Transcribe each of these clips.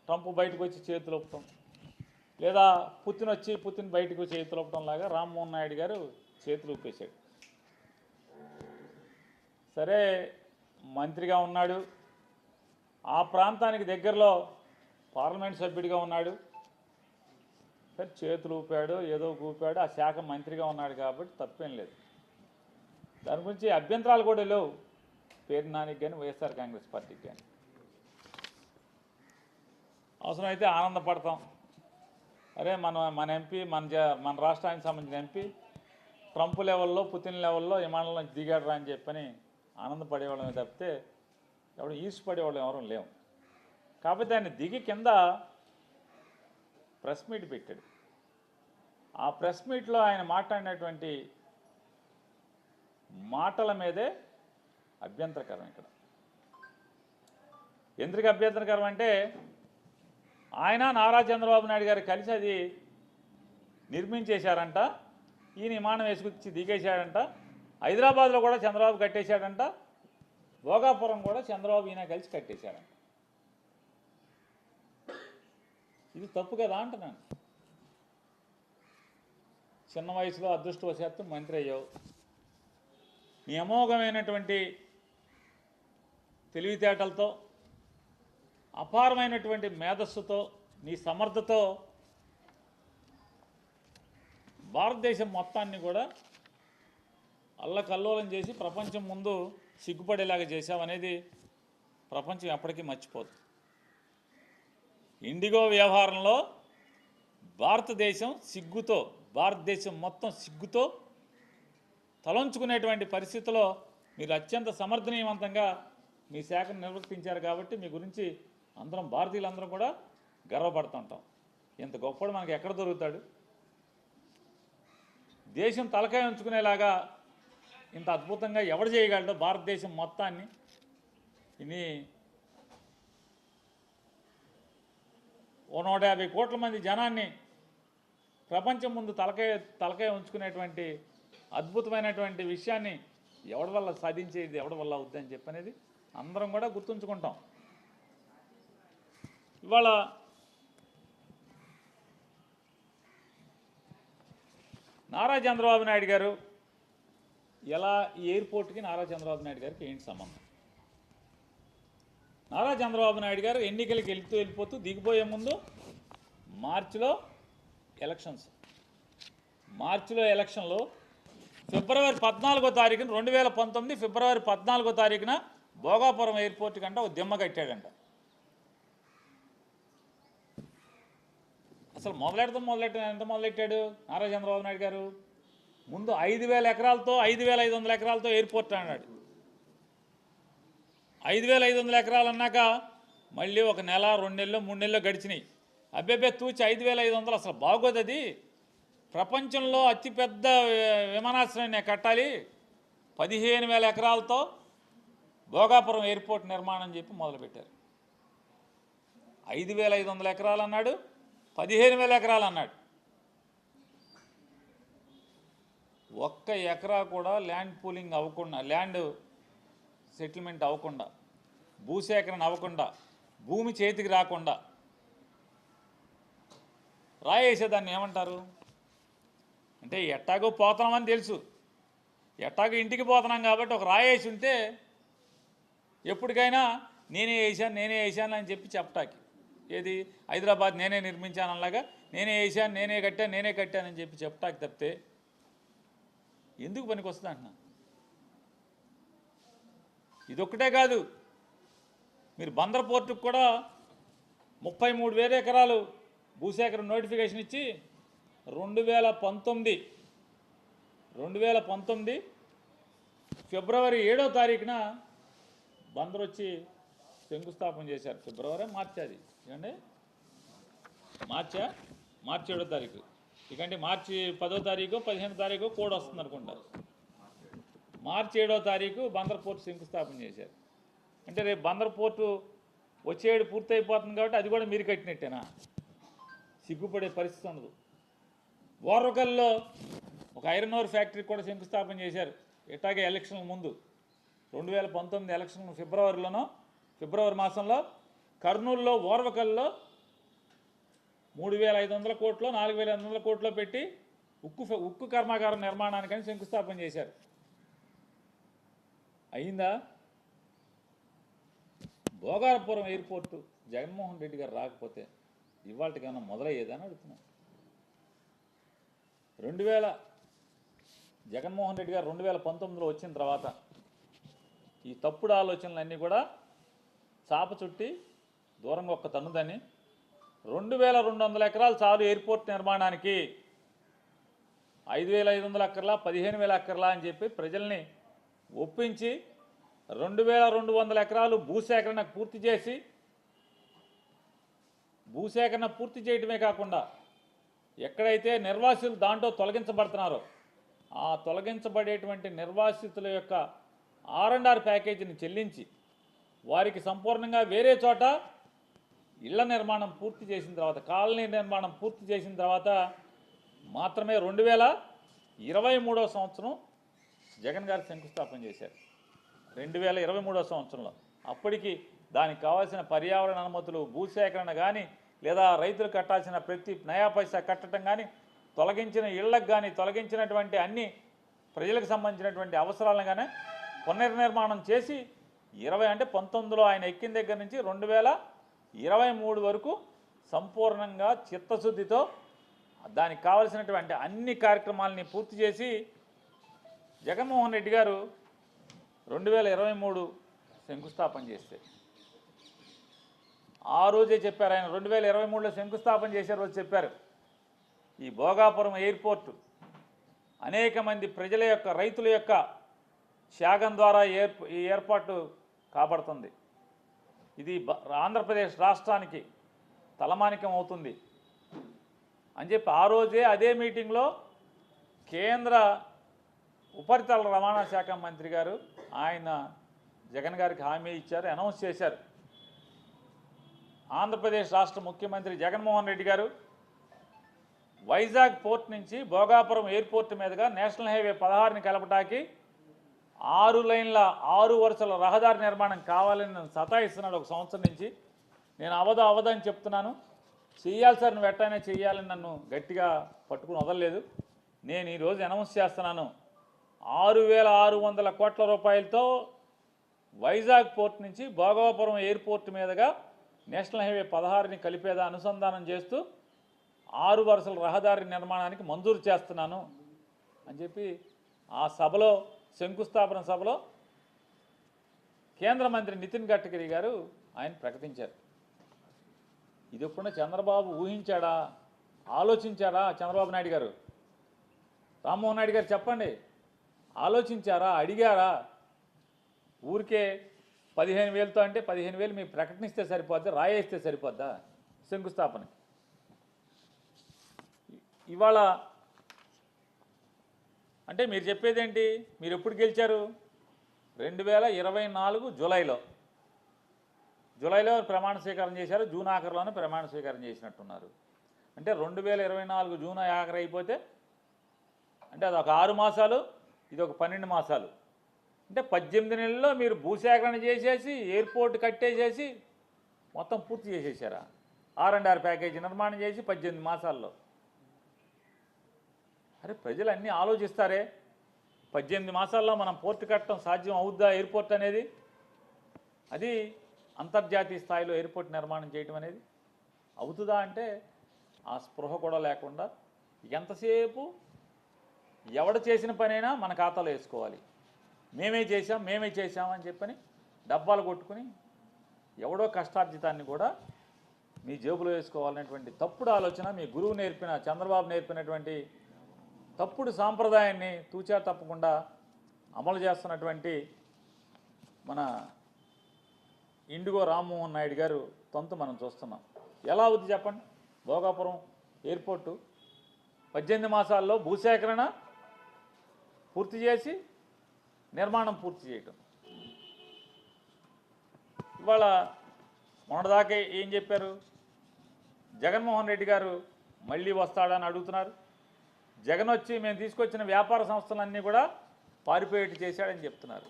Trump బయటకు వచ్చి చేతులు ఊపటం, లేదా పుతిన్ బయటకు చేతులు ఊపటం లాగా రామ్మోహన్ నాయుడు గారు చేతులు ఊపేశాడు. సరే, మంత్రిగా ఉన్నాడు, ఆ ప్రాంతానికి దగ్గరలో పార్లమెంట్ సభ్యుడిగా ఉన్నాడు, సరే చేతులు ఊపాడు, ఏదో ఊపాడు, ఆ శాఖ మంత్రిగా ఉన్నాడు కాబట్టి తప్పేం లేదు. దాని గురించి అభ్యంతరాలు కూడా లేవు పేరు నానికి కానీ వైఎస్ఆర్ కాంగ్రెస్ పార్టీకి కానీ. అవసరమైతే ఆనందపడతాం, అరే మన ఎంపీ మన రాష్ట్రానికి సంబంధించిన ఎంపీ ట్రంప్ లెవెల్లో పుతిన్ లెవెల్లో విమానంలో దిగాడు అని చెప్పని ఆనందపడేవాళ్ళమే తప్పితే ఎవరు ఈర్ష్యపడేవాళ్ళం ఎవరూ లేవు. కాకపోతే ఆయన దిగి కింద ప్రెస్ మీట్ పెట్టాడు. ఆ ప్రెస్ మీట్లో ఆయన మాట్లాడినటువంటి మాటల మీదే అభ్యంతరకరం. ఇక్కడ ఎందుకు అభ్యంతరకరం అంటే, ఆయన నారా చంద్రబాబు నాయుడు గారు కలిసి అది నిర్మించేశారంట, ఈయన విమానం వేసుకొచ్చి దిగేశాడంట, హైదరాబాద్లో కూడా చంద్రబాబు కట్టేశాడంట, భోగాపురం కూడా చంద్రబాబు ఈయన కలిసి కట్టేశాడంట. ఇది తప్పు కదా అంటున్నాను. చిన్న వయసులో అదృష్టవశాత్తు మంత్రి అయ్యావు, నీ అమోఘమైనటువంటి తెలివితేటలతో, అపారమైనటువంటి మేధస్సుతో, నీ సమర్థతో భారతదేశం మొత్తాన్ని కూడా అల్లకల్లోలం చేసి ప్రపంచం ముందు సిగ్గుపడేలాగా చేశావనేది ప్రపంచం ఎప్పటికీ మర్చిపోదు. ఇండిగో వ్యవహారంలో భారతదేశం మొత్తం సిగ్గుతో తలంచుకునేటువంటి పరిస్థితిలో మీరు అత్యంత సమర్థనీయవంతంగా మీ శాఖను నిర్వర్తించారు కాబట్టి మీ గురించి అందరం భారతీయులందరం కూడా గర్వపడుతుంటాం. ఇంత గొప్పడు మనకి ఎక్కడ దొరుకుతాడు? దేశం తలకాయ ఉంచుకునేలాగా ఇంత అద్భుతంగా ఎవడు చేయగలడో భారతదేశం మొత్తాన్ని, ఇన్ని 150 కోట్ల మంది జనాన్ని ప్రపంచం ముందు తలకాయ ఉంచుకునేటువంటి అద్భుతమైనటువంటి విషయాన్ని ఎవడి వల్ల సాధించేది, ఎవడి వల్ల అవుద్దని చెప్పనేది అందరం కూడా గుర్తుంచుకుంటాం. ఇవాళ నారా చంద్రబాబు నాయుడు గారు ఎలా, ఈ ఎయిర్పోర్ట్కి నారా చంద్రబాబు నాయుడు గారికి ఏంటి సంబంధం? నారా చంద్రబాబు నాయుడు గారు ఎన్నికలకి వెళ్ళిపోతూ దిగిపోయే ముందు మార్చిలో ఎలక్షన్లో ఫిబ్రవరి 14వ తారీఖున 2019 ఫిబ్రవరి 14వ తారీఖున భోగాపురం ఎయిర్పోర్ట్ కంటే ఒక దిమ్మ కట్టాడంట. అసలు ఎంత మొదలెట్టాడు నారా చంద్రబాబు నాయుడు గారు? ముందు 5,000 ఎకరాలతో 5,500 ఎకరాలతో ఎయిర్పోర్ట్ అన్నాడు. 5,500 ఎకరాలు అన్నాక మళ్ళీ ఒక నెల, 2 నెలలు, 3 నెలలు గడిచినాయి. అబ్బెబ్బే తూచి 5,500 అసలు బాగోదు, అది ప్రపంచంలో అతిపెద్ద విమానాశ్రయాన్ని కట్టాలి, 15,000 ఎకరాలతో భోగాపురం ఎయిర్పోర్ట్ నిర్మాణం చెప్పి మొదలుపెట్టారు. 5,500 ఎకరాలు అన్నాడు, 15,000 ఎకరాలు అన్నాడు. ఒక్క ఎకరా కూడా ల్యాండ్ పూలింగ్ అవ్వకుండా, ల్యాండ్ సెటిల్మెంట్ అవ్వకుండా, భూసేకరణ అవ్వకుండా, భూమి చేతికి రాకుండా రాయేసేదాన్ని ఏమంటారు అంటే, ఎట్టాగో పోతున్నామని తెలుసు, ఎట్టాగో ఇంటికి పోతున్నాం కాబట్టి ఒక రాయేసి ఉంటే ఎప్పటికైనా నేనే వేసాను అని చెప్పి చెప్పటానికి, ఏది హైదరాబాద్ నేనే నిర్మించానలాగా నేనే వేసాను, నేనే కట్టానని చెప్పి చెప్పటానికి తప్పితే ఎందుకు పనికి వస్తుంది అంటున్నా. ఇదొక్కటే కాదు, మీరు బందర్ పోర్టుకు కూడా 33,000 ఎకరాలు భూసేకరణ నోటిఫికేషన్ ఇచ్చి 2019 ఫిబ్రవరి 7వ తారీఖున బందర్ వచ్చి శంకుస్థాపన చేశారు. మార్చి అది ఇకండి మార్చి 7వ తారీఖు, ఇకంటే మార్చి 10వ తారీఖు 15వ తారీఖు కోడ్ వస్తుంది అనుకుంటారు. మార్చి 7వ తారీఖు బందర్ పోర్టు శంకుస్థాపన చేశారు. అంటే రేపు బందర్ పోర్టు వచ్చేడు పూర్తి అయిపోతుంది కాబట్టి అది కూడా మీరు కట్టినట్టేనా? సిగ్గుపడే పరిస్థితి ఉండదు. ఓర్వకల్లో ఒక ఐరన్ ఓర్ ఫ్యాక్టరీ కూడా శంకుస్థాపన చేశారు ఇట్లాగే ఎలక్షన్ల ముందు. 2019 ఎలక్షన్ ఫిబ్రవరి మాసంలో కర్నూలులో ఓర్వకల్లో 3,500 కోట్లు 4,500 కోట్లు పెట్టి ఉక్కు కర్మాగారం నిర్మాణానికని శంకుస్థాపన చేశారు. అయిందా? భోగాపురం ఎయిర్పోర్టు జగన్మోహన్ రెడ్డి గారు రాకపోతే ఇవాళకి ఏమన్నా మొదలయ్యేదని అడుగుతున్నాను. 2000 జగన్మోహన్ రెడ్డి గారు 2019లో వచ్చిన తర్వాత ఈ తప్పుడు ఆలోచనలన్నీ కూడా చాప చుట్టి దూరంగా ఒక్క తన్నుదని 2,200 ఎకరాలు చాలు ఎయిర్పోర్ట్ నిర్మాణానికి, 5,500 అక్కర్లా 15,000 అక్కర్లా అని చెప్పి ప్రజల్ని ఒప్పించి 2,200 ఎకరాలు భూసేకరణ పూర్తి చేయడమే కాకుండా ఎక్కడైతే నిర్వాసితులు దాంట్లో తొలగించబడుతున్నారో ఆ తొలగించబడేటువంటి నిర్వాసితుల యొక్క R&R ప్యాకేజీని చెల్లించి వారికి సంపూర్ణంగా వేరే చోట ఇళ్ల నిర్మాణం పూర్తి చేసిన తర్వాత, కాలనీ నిర్మాణం పూర్తి చేసిన తర్వాత మాత్రమే 2023వ సంవత్సరం జగన్ గారు శంకుస్థాపన చేశారు. 2023వ సంవత్సరంలో అప్పటికి దానికి కావాల్సిన పర్యావరణ అనుమతులు, భూసేకరణ కానీ లేదా రైతులు కట్టాల్సిన ప్రతి నయా పైసా కట్టడం కానీ, తొలగించిన ఇళ్లకు కానీ తొలగించినటువంటి అన్ని ప్రజలకు సంబంధించినటువంటి అవసరాలను కానీ పునర్నిర్మాణం చేసి 19లో ఆయన ఎక్కిన దగ్గర నుంచి 2023 వరకు సంపూర్ణంగా చిత్తశుద్ధితో దానికి కావలసినటువంటి అన్ని కార్యక్రమాలని పూర్తి చేసి జగన్మోహన్ రెడ్డి గారు 2023 శంకుస్థాపన చేస్తే ఆ రోజే చెప్పారు. ఆయన 2023లో శంకుస్థాపన చేసే రోజు చెప్పారు, ఈ భోగాపురం ఎయిర్పోర్టు అనేక మంది ప్రజల యొక్క, రైతుల యొక్క త్యాగం ద్వారా ఈ ఏర్పాటు కాబడుతుంది. ఇది ఆంధ్రప్రదేశ్ రాష్ట్రానికి తలమానికం అవుతుంది అని చెప్పి ఆ రోజే అదే మీటింగ్లో కేంద్ర ఉపరితల రవాణా శాఖ మంత్రి గారు ఆయన జగన్ గారికి హామీ ఇచ్చారు, అనౌన్స్ చేశారు. ఆంధ్రప్రదేశ్ రాష్ట్ర ముఖ్యమంత్రి జగన్మోహన్ రెడ్డి గారు వైజాగ్ పోర్ట్ నుంచి భోగాపురం ఎయిర్పోర్ట్ మీదుగా నేషనల్ హైవే 16ని కలపటానికి 6 లైన్ల 6 వరుసల రహదారి నిర్మాణం కావాలని నన్ను సతాయిస్తున్నాడు ఒక సంవత్సరం నుంచి. నేను అవదని చెప్తున్నాను. చెయ్యాలి సార్, నువ్వు ఎట్టయినా చెయ్యాలని నన్ను గట్టిగా పట్టుకుని వదలలేదు. నేను ఈరోజు అనౌన్స్ చేస్తున్నాను, 6,600 కోట్ల రూపాయలతో వైజాగ్ పోర్ట్ నుంచి భోగాపురం ఎయిర్పోర్ట్ మీదుగా నేషనల్ హైవే 16ని కలిపేదా అనుసంధానం చేస్తూ 6 వరుసల రహదారి నిర్మాణానికి మంజూరు చేస్తున్నాను అని చెప్పి ఆ సభలో, శంకుస్థాపన సభలో కేంద్ర మంత్రి నితిన్ గడ్కరీ గారు ఆయన ప్రకటించారు. ఇది ఎప్పుడన్నా చంద్రబాబు ఊహించాడా, ఆలోచించారా? చంద్రబాబు నాయుడు గారు, రామ్మోహన్ నాయుడు గారు చెప్పండి, ఆలోచించారా, అడిగారా? ఊరికే 15,000తో అంటే 15,000 మీరు ప్రకటిస్తే సరిపోద్దా, రాయేస్తే సరిపోద్దా శంకుస్థాపన? ఇవాళ అంటే మీరు చెప్పేదేంటి? మీరు ఎప్పుడు గెలిచారు? 2024 జూలైలో ప్రమాణ స్వీకారం చేశారు, జూన్ ఆఖరిలోనే ప్రమాణ స్వీకారం చేసినట్టున్నారు. అంటే 2024 జూన్ ఆఖరి అయిపోతే అంటే అదొక 6 మాసాలు, ఇది ఒక 12 మాసాలు. అంటే 18 నెలల్లో మీరు భూసేకరణ చేసేసి ఎయిర్పోర్ట్ కట్టేసేసి మొత్తం పూర్తి చేసేసారా? R&R ప్యాకేజీ నిర్మాణం చేసి 18 మాసాల్లో. అరే ప్రజలు అన్నీ ఆలోచిస్తారే, 18 మాసాల్లో మనం పోర్టు కట్టడం సాధ్యం అవుద్దా? ఎయిర్పోర్ట్ అనేది, అది అంతర్జాతీయ స్థాయిలో ఎయిర్పోర్ట్ నిర్మాణం చేయడం అనేది అవుతుందా అంటే ఆ స్పృహ కూడా లేకుండా ఎంతసేపు ఎవడు చేసిన పనైనా మన ఖాతాలో వేసుకోవాలి, మేమే చేసాం అని చెప్పని డబ్బాలు కొట్టుకుని ఎవడో కష్టార్జితాన్ని కూడా మీ జేబులో వేసుకోవాలనేటువంటి తప్పుడు ఆలోచన మీ గురువు నేర్పిన, చంద్రబాబు నేర్పినటువంటి తప్పుడు సాంప్రదాయాన్ని తూచా తప్పకుండా అమలు చేస్తున్నటువంటి మన ఇండిగో రామ్మోహన్ నాయుడు గారు తంతు మనం చూస్తున్నాం. ఎలా అవుతుంది చెప్పండి? భోగాపురం ఎయిర్పోర్టు 18 మాసాల్లో భూసేకరణ పూర్తి చేసి నిర్మాణం పూర్తి చేయటం. ఇవాళ మొన్నటిదాకా ఏం చెప్పారు? జగన్మోహన్ రెడ్డి గారు మళ్ళీ వస్తాడని అడుగుతున్నారు. జగన్ వచ్చి మేము తీసుకొచ్చిన వ్యాపార సంస్థలన్నీ కూడా పారిపోయేట్టు చేశాడని చెప్తున్నారు.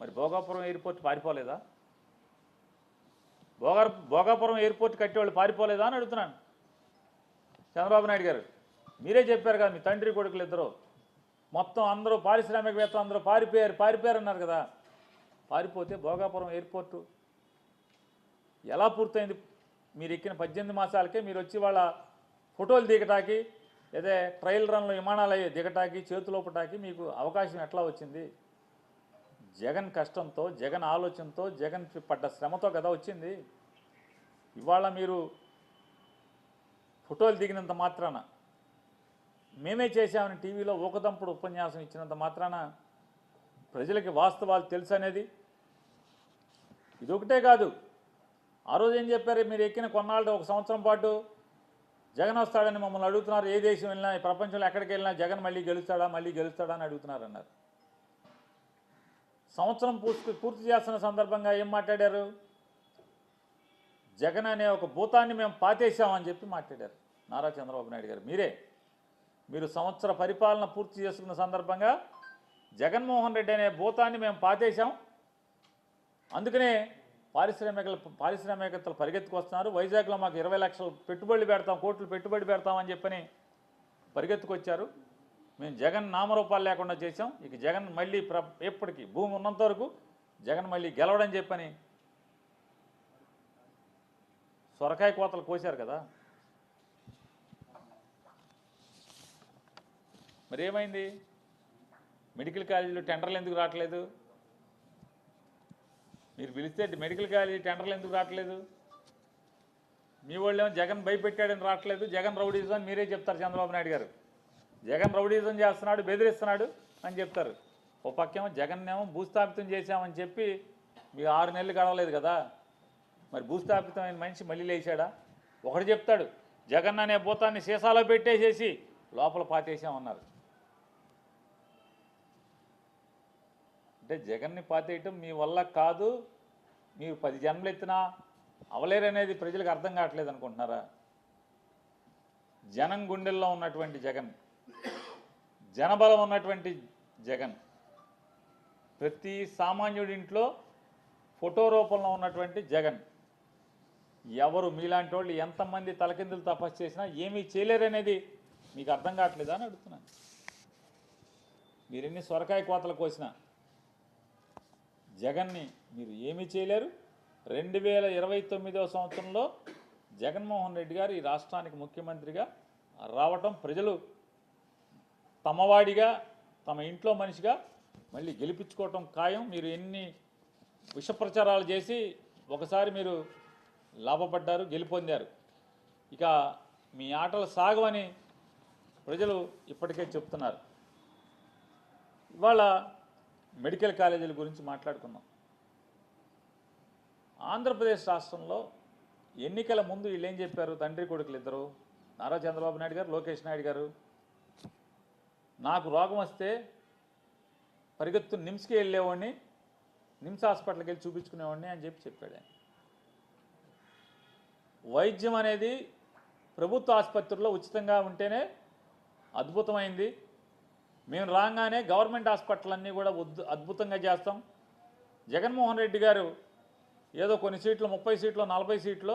మరి భోగాపురం ఎయిర్పోర్ట్ పారిపోలేదా? భోగాపురం ఎయిర్పోర్ట్ కట్టేవాళ్ళు పారిపోలేదా అని అడుగుతున్నాను. చంద్రబాబు నాయుడు గారు మీరే చెప్పారు కదా, మీ తండ్రి కొడుకులు ఇద్దరు మొత్తం అందరూ పారిశ్రామికవేత్తలు అందరూ పారిపోయారు అన్నారు కదా. పారిపోతే భోగాపురం ఎయిర్పోర్టు ఎలా పూర్తయింది? మీరు ఎక్కిన 18 మాసాలకే మీరు వచ్చి వాళ్ళ ఫోటోలు దిగటానికి, లేదా ట్రయల్ రన్లో విమానాలు దిగటానికి, చేతులోపటానికి మీకు అవకాశం ఎట్లా వచ్చింది? జగన్ కష్టంతో, జగన్ ఆలోచనతో, జగన్ పడ్డ శ్రమతో కదా వచ్చింది. ఇవాళ మీరు ఫోటోలు దిగినంత మాత్రాన, మేమే చేశామని టీవీలో ఊకదంపుడు ఉపన్యాసం ఇచ్చినంత మాత్రాన ప్రజలకి వాస్తవాలు తెలుసు అనేది ఇదొకటే కాదు. ఆ రోజు ఏం చెప్పారు? మీరు ఎక్కిన కొన్నాళ్ళు 1 సంవత్సరం పాటు జగన్ వస్తాడని మమ్మల్ని అడుగుతున్నారు. ఏ దేశం వెళ్ళినా, ఈ ప్రపంచంలో ఎక్కడికి వెళ్ళినా జగన్ మళ్ళీ గెలుస్తాడా అని అడుగుతున్నారు అన్నారు. సంవత్సరం పూర్తి చేస్తున్న సందర్భంగా ఏం మాట్లాడారు? జగన్ అనే ఒక భూతాన్ని మేము పాతేశామని చెప్పి మాట్లాడారు నారా చంద్రబాబు నాయుడు గారు. మీరు సంవత్సర పరిపాలన పూర్తి చేసుకున్న సందర్భంగా జగన్మోహన్ రెడ్డి అనే భూతాన్ని మేము పాతేశాం, అందుకనే పారిశ్రామికవేత్తలు పరిగెత్తుకొస్తున్నారు. వైజాగ్లో మాకు 20 లక్షలు పెట్టుబడులు పెడతాం, కోట్లు పెట్టుబడి పెడతామని చెప్పని పరిగెత్తుకొచ్చారు. మేము జగన్ నామరూపాలు లేకుండా చేసాం. ఇక జగన్ మళ్ళీ ఎప్పటికీ భూమి ఉన్నంత వరకు జగన్ మళ్ళీ గెలవడం చెప్పని సొరకాయ కోతలు కోశారు కదా. మరి ఏమైంది? మెడికల్ కాలేజీలో టెండర్లు ఎందుకు రావట్లేదు? మీరు పిలిస్తే మెడికల్ కాలేజీ టెండర్లు ఎందుకు రావట్లేదు? మీ వాళ్ళేమో జగన్ భయపెట్టాడని రావట్లేదు, జగన్ రౌడీజం అని మీరే చెప్తారు. చంద్రబాబు నాయుడు గారు జగన్ రౌడీజం చేస్తున్నాడు, బెదిరిస్తున్నాడు అని చెప్తారు. ఓ పక్కేమో జగన్నేమో భూస్థాపితం చేశామని చెప్పి మీరు 6 నెలలు గడవలేదు కదా. మరి భూస్థాపితమైన మనిషి మళ్ళీ లేచాడా? ఒకటి చెప్తాడు, జగన్ అనే భూతాన్ని సీసాలో పెట్టేసేసి లోపల పాతేసామన్నారు. అంటే జగన్ని పాతేయటం మీ వల్ల కాదు, మీరు 10 జన్మలు ఎత్తినా అవలేరనేది ప్రజలకు అర్థం కావట్లేదు అనుకుంటున్నారా? జనం గుండెల్లో ఉన్నటువంటి జగన్, జనబలం ఉన్నటువంటి జగన్, ప్రతి సామాన్యుడి ఇంట్లో ఫోటో రూపంలో ఉన్నటువంటి జగన్, ఎవరు మీలాంటి వాళ్ళు ఎంతమంది తలకిందులు తపస్సు చేసినా ఏమీ చేయలేరనేది మీకు అర్థం కావట్లేదా అని అడుగుతున్నాను. మీరు ఎన్ని సొరకాయ కోతలు కోసినా జగన్ని మీరు ఏమీ చేయలేరు. 2029వ సంవత్సరంలో జగన్మోహన్ రెడ్డి గారు ఈ రాష్ట్రానికి ముఖ్యమంత్రిగా రావటం ప్రజలు తమవాడిగా, తమ ఇంట్లో మనిషిగా మళ్ళీ గెలిపించుకోవటం ఖాయం. మీరు ఎన్ని విష ప్రచారాలు చేసి ఒకసారి మీరు లాభపడ్డారు, గెలుపొందారు. ఇక మీ ఆటలు సాగవని ప్రజలు ఇప్పటికే చెప్తున్నారు. ఇవాళ మెడికల్ కాలేజీల గురించి మాట్లాడుకున్నాం. ఆంధ్రప్రదేశ్ రాష్ట్రంలో ఎన్నికల ముందు వీళ్ళు ఏం చెప్పారు? తండ్రి కొడుకులు ఇద్దరు, నారా చంద్రబాబు నాయుడు గారు, లోకేష్ నాయుడు గారు, నాకు రోగం వస్తే పరిగెత్తు నిమ్స్కి వెళ్ళేవాడిని, నిమ్స్ హాస్పిటల్కి వెళ్ళి చూపించుకునేవాడిని అని చెప్పాడు. వైద్యం అనేది ప్రభుత్వ ఆసుపత్రుల్లో ఉచితంగా ఉంటేనే అద్భుతమైంది. మేము రాగానే గవర్నమెంట్ హాస్పిటల్ అన్నీ కూడా అద్భుతంగా చేస్తాం. జగన్మోహన్ రెడ్డి గారు ఏదో కొన్ని సీట్లు 30 సీట్లు 40 సీట్లు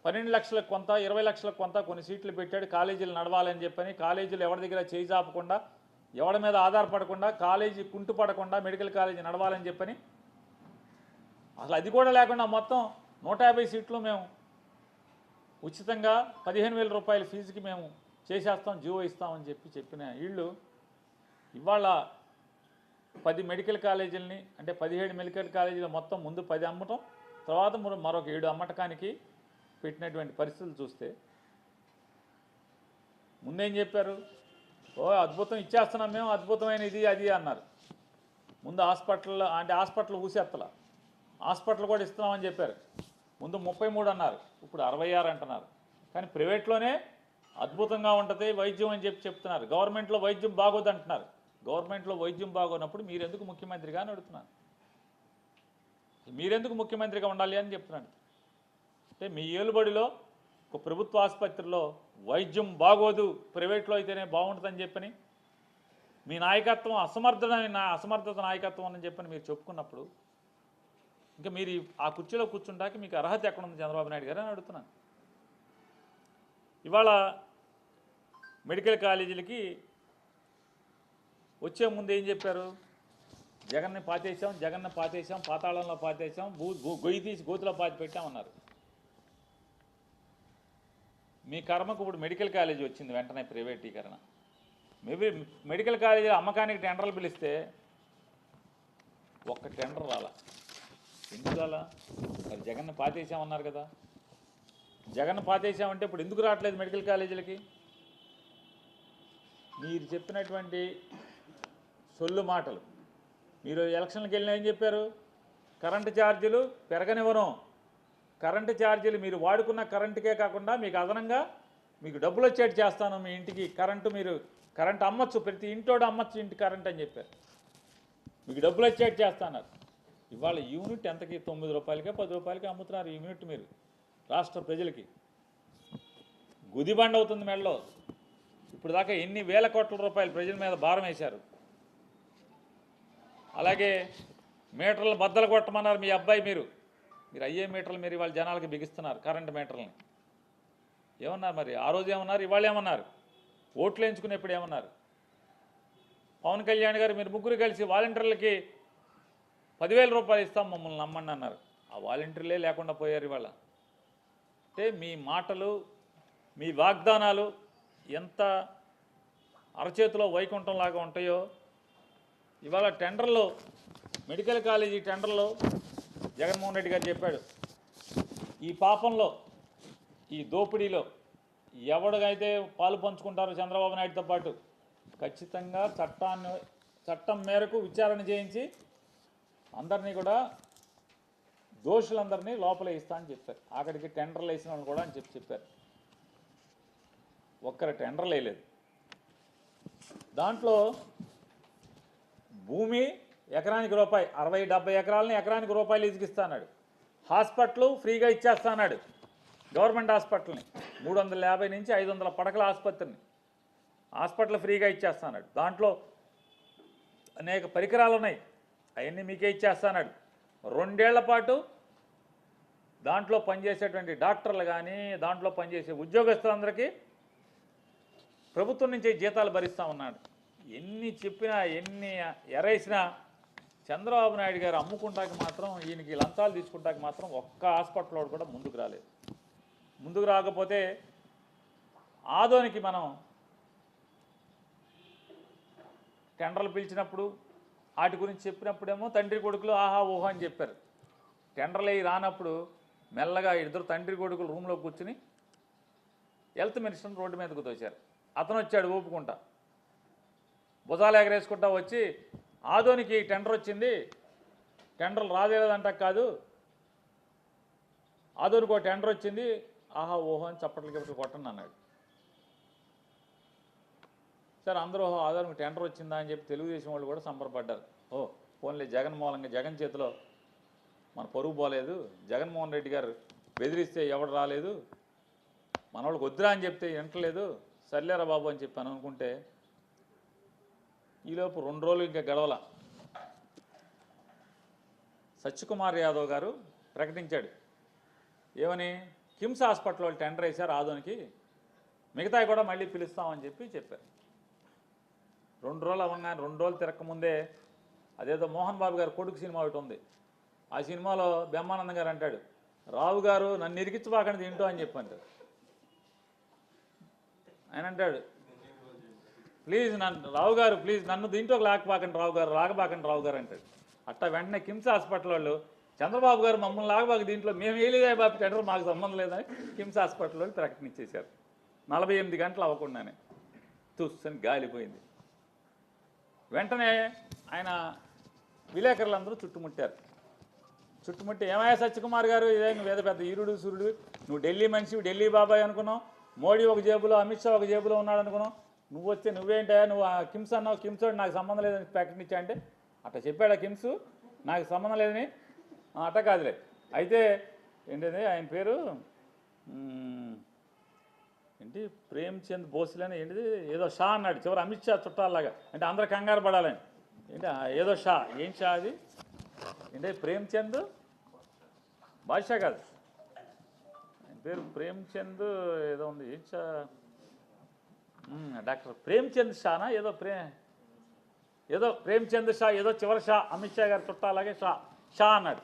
12 లక్షలకు కొంత 20 లక్షలకు కొంత కొన్ని సీట్లు పెట్టాడు. కాలేజీలు నడవాలని చెప్పని, కాలేజీలు ఎవరి దగ్గర చేయి చాపకుండా, ఎవరి మీద ఆధారపడకుండా, కాలేజీ కుంటుపడకుండా మెడికల్ కాలేజీ నడవాలని చెప్పని, అసలు అది కూడా లేకుండా మొత్తం 150 సీట్లు మేము ఉచితంగా 15,000 రూపాయల ఫీజుకి మేము చేసేస్తాం, జీవో ఇస్తామని చెప్పిన వీళ్ళు ఇవాళ 10 మెడికల్ కాలేజీలని, అంటే 17 మెడికల్ కాలేజీలు మొత్తం ముందు 10 అమ్మటం, తర్వాత మరొక 7 అమ్మటకానికి పెట్టినటువంటి పరిస్థితులు చూస్తే, ముందేం చెప్పారు? ఓ అద్భుతం ఇచ్చేస్తున్నాం మేము, అద్భుతమైన ఇది అది అన్నారు. ముందు హాస్పిటల్ ఊసేత్తల, హాస్పిటల్ కూడా ఇస్తున్నామని చెప్పారు. ముందు 33 అన్నారు, ఇప్పుడు 66 అంటున్నారు. కానీ ప్రైవేట్లోనే అద్భుతంగా ఉంటుంది వైద్యం అని చెప్తున్నారు. గవర్నమెంట్లో వైద్యం బాగోదు అంటున్నారు. గవర్నమెంట్లో వైద్యం బాగోనప్పుడు మీరెందుకు ముఖ్యమంత్రిగా అని అడుగుతున్నాను. మీరెందుకు ముఖ్యమంత్రిగా ఉండాలి అని చెప్తున్నాను. అంటే మీ ఏలుబడిలో ఒక ప్రభుత్వ ఆసుపత్రిలో వైద్యం బాగోదు, ప్రైవేట్లో అయితేనే బాగుంటుందని చెప్పని, మీ నాయకత్వం అసమర్థత నాయకత్వం అని చెప్పని మీరు చెప్పుకున్నప్పుడు, ఇంకా మీరు ఆ కుర్చీలో కూర్చుంటాకి మీకు అర్హత ఎక్కడుంది చంద్రబాబు నాయుడు గారు అని అడుగుతున్నాను. ఇవాళ మెడికల్ కాలేజీలకి వచ్చే ముందు ఏం చెప్పారు? జగన్ని పాతేసాం, పాతాళంలో పాతేసాం, గొయ్యి తీసి గోతులో పాతి పెట్టామన్నారు. మీ కర్మకు ఇప్పుడు మెడికల్ కాలేజీ వచ్చింది, వెంటనే ప్రైవేటీకరణ. మేబీ మెడికల్ కాలేజీ అమ్మకానికి టెండర్లు పిలిస్తే ఒక్క టెండర్ రాలా. ఎందుకు రాలా? మరి జగన్ని పాతేసామన్నారు కదా. జగన్ పాతేసామంటే ఇప్పుడు ఎందుకు రావట్లేదు మెడికల్ కాలేజీలకి? మీరు చెప్పినటువంటి సొల్లు మాటలు. మీరు ఎలక్షన్లకు వెళ్ళినా ఏం చెప్పారు? కరెంటు ఛార్జీలు పెరగనివ్వను, కరెంటు ఛార్జీలు మీరు వాడుకున్న కరెంటుకే కాకుండా మీకు అదనంగా మీకు డబ్బులు వచ్చేట్టు చేస్తాను, మీ ఇంటికి కరెంటు అమ్మచ్చు, ప్రతి ఇంటోడు అమ్మచ్చు ఇంటి కరెంట్ అని చెప్పారు. మీకు డబ్బులు వచ్చేట్టు చేస్తున్నారు. ఇవాళ యూనిట్ ఎంతకి? 9 రూపాయలకే 10 రూపాయలకి అమ్ముతున్నారు యూనిట్. మీరు రాష్ట్ర ప్రజలకి గుదిబండ అవుతుంది మెడలో. ఇప్పుడు దాకా ఎన్ని వేల కోట్ల రూపాయలు ప్రజల మీద భారం వేశారు. అలాగే మీటర్లు బద్దలు కొట్టమన్నారు మీ అబ్బాయి. మీరు అయ్యే మీటర్లు మీరు ఇవాళ జనాలకి బిగిస్తున్నారు, కరెంటు మీటర్లని. ఏమన్నారు మరి? ఆ రోజు ఏమన్నారు, ఇవాళ ఏమన్నారు? ఓట్లు ఎంచుకునేప్పుడు ఏమన్నారు? పవన్ కళ్యాణ్ గారు మీరు ముగ్గురు కలిసి వాలంటీర్లకి 10,000 రూపాయలు ఇస్తాం మమ్మల్ని నమ్మండి అన్నారు. ఆ వాలంటీర్లే లేకుండా పోయారు ఇవాళ. అంటే మీ మాటలు, మీ వాగ్దానాలు ఎంత అరచేతిలో వైకుంఠంలాగా ఉంటాయో. ఇవాళ టెండర్లో, మెడికల్ కాలేజీ టెండర్లో జగన్మోహన్ రెడ్డి గారు చెప్పాడు, ఈ పాపంలో, ఈ దోపిడీలో ఎవడికైతే పాలు పంచుకుంటారో చంద్రబాబు నాయుడుతో పాటు ఖచ్చితంగా చట్టం మేరకు విచారణ చేయించి అందరినీ కూడా, దోషులందరినీ లోపల ఇస్తా అని చెప్పారు. అక్కడికి టెండర్లు వేసిన వాళ్ళు కూడా అని చెప్పారు. ఒక్కరు టెండర్లు వేయలేదు. దాంట్లో భూమి ఎకరానికి రూపాయి, 60-70 ఎకరాలని ఎకరానికి రూపాయలు ఇసుకిస్తా అన్నాడు. హాస్పిటల్ ఫ్రీగా ఇచ్చేస్తా అన్నాడు. గవర్నమెంట్ హాస్పిటల్ని 350 నుంచి 500 పడకల ఆసుపత్రిని హాస్పిటల్ ఫ్రీగా ఇచ్చేస్తా అన్నాడు. దాంట్లో అనేక పరికరాలు ఉన్నాయి, అవన్నీ మీకే ఇచ్చేస్తా అన్నాడు. 2 ఏళ్ల పాటు దాంట్లో పనిచేసేటువంటి డాక్టర్లు కానీ, దాంట్లో పనిచేసే ఉద్యోగస్తులందరికీ ప్రభుత్వం నుంచి జీతాలు భరిస్తూ ఉన్నాడు. ఎన్ని చెప్పినా, ఎన్ని ఎరేసినా చంద్రబాబు నాయుడు గారు అమ్ముకుంటాకి మాత్రం, ఈయనకి లంచాలు తీసుకుంటాకి మాత్రం ఒక్క హాస్పిటల్ కూడా ముందుకు రాలేదు. ముందుకు రాకపోతే ఆదోనికి మనం టెండర్లు పిలిచినప్పుడు వాటి గురించి చెప్పినప్పుడేమో తండ్రి కొడుకులు ఆహా ఊహా అని చెప్పారు. టెండర్లు అవి రానప్పుడు మెల్లగా ఇద్దరు తండ్రి కొడుకులు రూమ్లో కూర్చుని హెల్త్ మినిస్టర్ని రోడ్డు మీదకు తోశారు. అతను వచ్చాడు ఊపుకుంటా, భుజాలు ఎగరేసుకుంటా వచ్చి, ఆదోనికి టెండర్ వచ్చింది, టెండర్లు రాదేదంట కాదు, ఆదోనికి ఒక టెండర్ వచ్చింది, ఆహా ఓహో అని చప్పట్లు కొట్టండి అన్నాడు. సరే అందరూ ఆదోనికి టెండర్ వచ్చిందా అని చెప్పి తెలుగుదేశం వాళ్ళు కూడా సంబరపడ్డారు. ఓ ఫోన్లే, జగన్ మూలంగా, జగన్ చేతిలో మన పరుగు పోలేదు, జగన్మోహన్ రెడ్డి గారు బెదిరిస్తే ఎవడు రాలేదు, మన వాళ్ళకి వద్దురా అని చెప్తే వింటలేదు, సర్లేరా బాబు అని చెప్పాను అనుకుంటే ఈలోపు 2 రోజులు ఇంకా గడవల. సత్యకుమార్ యాదవ్ గారు ప్రకటించాడు, ఏమని? కిమ్స్ హాస్పిటల్ వాళ్ళు టెండర్ వేశారు ఆదోనికి, మిగతావి కూడా మళ్ళీ పిలుస్తామని చెప్పారు. 2 రోజులు అవ్వగానే, 2 రోజులు తిరగకముందే అదేదో మోహన్ బాబు గారు కొడుకు సినిమా ఒకటి ఉంది, ఆ సినిమాలో బ్రహ్మానందం గారు అంటాడు, రావు గారు నన్ను ఇరికించబాకండి తింటూ అని చెప్పంటాడు. ఆయన అంటాడు, ప్లీజ్ రావు గారు ప్లీజ్ నన్ను దీంట్లో లాగబాకండి రావు గారు, రాగబాకండి రావు గారు అంటాడు. అట్టా వెంటనే కిమ్స్ హాస్పిటల్ వాళ్ళు, చంద్రబాబు గారు మమ్మల్ని లాగబాక దీంట్లో, మేము వేయలేదా బాబు టెండర్, మాకు సంబంధం లేదని కిమ్స్ హాస్పిటల్ వాళ్ళు ప్రకటించేశారు. 48 గంటలు అవ్వకుండానే తుస్సని గాలిపోయింది. వెంటనే ఆయన విలేకరులందరూ చుట్టుముట్టారు. చుట్టుముట్టి, ఏమయ్యా సత్యకుమార్ గారు, ఇదే నువ్వు ఏదో పెద్ద ఈరుడు సూర్యుడు, నువ్వు ఢిల్లీ మనిషి, ఢిల్లీ బాబాయ్ అనుకున్నావు, మోడీ ఒక జేబులో, అమిత్ షా ఒక జేబులో ఉన్నాడు అనుకున్నావు, నువ్వు వస్తే నువ్వేంటా, నువ్వు కిమ్స్ అన్నావు, కిమ్స్ నాకు సంబంధం లేదని ప్రకటించా అంటే, అట్లా చెప్పాడా కిమ్స్ నాకు సంబంధం లేదని? అట్ట కాదులే, అయితే ఏంటది ఆయన పేరు ఏంటి, ప్రేమ్చంద్ భోస్లే అని ఏంటిది, ఏదో షా అన్నాడు చివరి, అమిత్ షా చుట్టాలలాగా, అంటే అందరూ కంగారు పడాలని, ఏంటి ఏదో షా, ఏం షా అది, ఏంటి ప్రేమ్చంద్ బాద్షా కాదు, ఆయన పేరు ప్రేమ్చంద్ ఏదో ఉంది, ఏం షా, డాక్టర్ ప్రేమ్చంద్ షానా ఏదో ప్రేమ్చంద్ షా ఏదో చివరి షా, అమిత్ షా గారు చుట్టాలాగే షా అన్నాడు.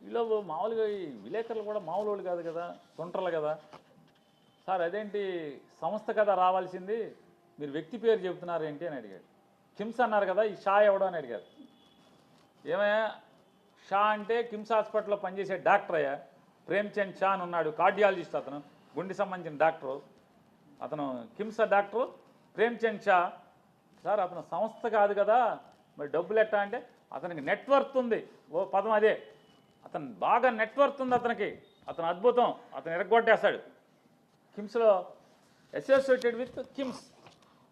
వీళ్ళు మామూలుగా ఈ విలేకరులు కూడా మామూలు వాళ్ళు కాదు కదా, తుంటర్లు కదా. సార్ అదేంటి సంస్థ కదా రావాల్సింది, మీరు వ్యక్తి పేరు చెబుతున్నారు ఏంటి అని అడిగాడు. కిమ్స్ అన్నారు కదా, ఈ షా ఎవడో అని అడిగారు. ఏమయ్యా షా అంటే కిమ్స్ హాస్పిటల్లో పనిచేసే డాక్టర్ అయ్యా, ప్రేమ్చంద్ షా అని ఉన్నాడు, కార్డియాలజిస్ట్, అతను గుండె సంబంధించిన డాక్టరు, అతను కిమ్స్ డాక్టరు ప్రేమ్చంద్ షా. సార్ అతను సంస్థ కాదు కదా, మరి డబ్బులు ఎట్టా అంటే అతనికి నెట్వర్క్ ఉంది, ఓ పదం అదే, అతను బాగా నెట్వర్క్ ఉంది అతనికి, అతను అద్భుతం, అతను ఎరగొట్టేస్తాడు, కిమ్స్లో అసోసియేటెడ్ విత్ కిమ్స్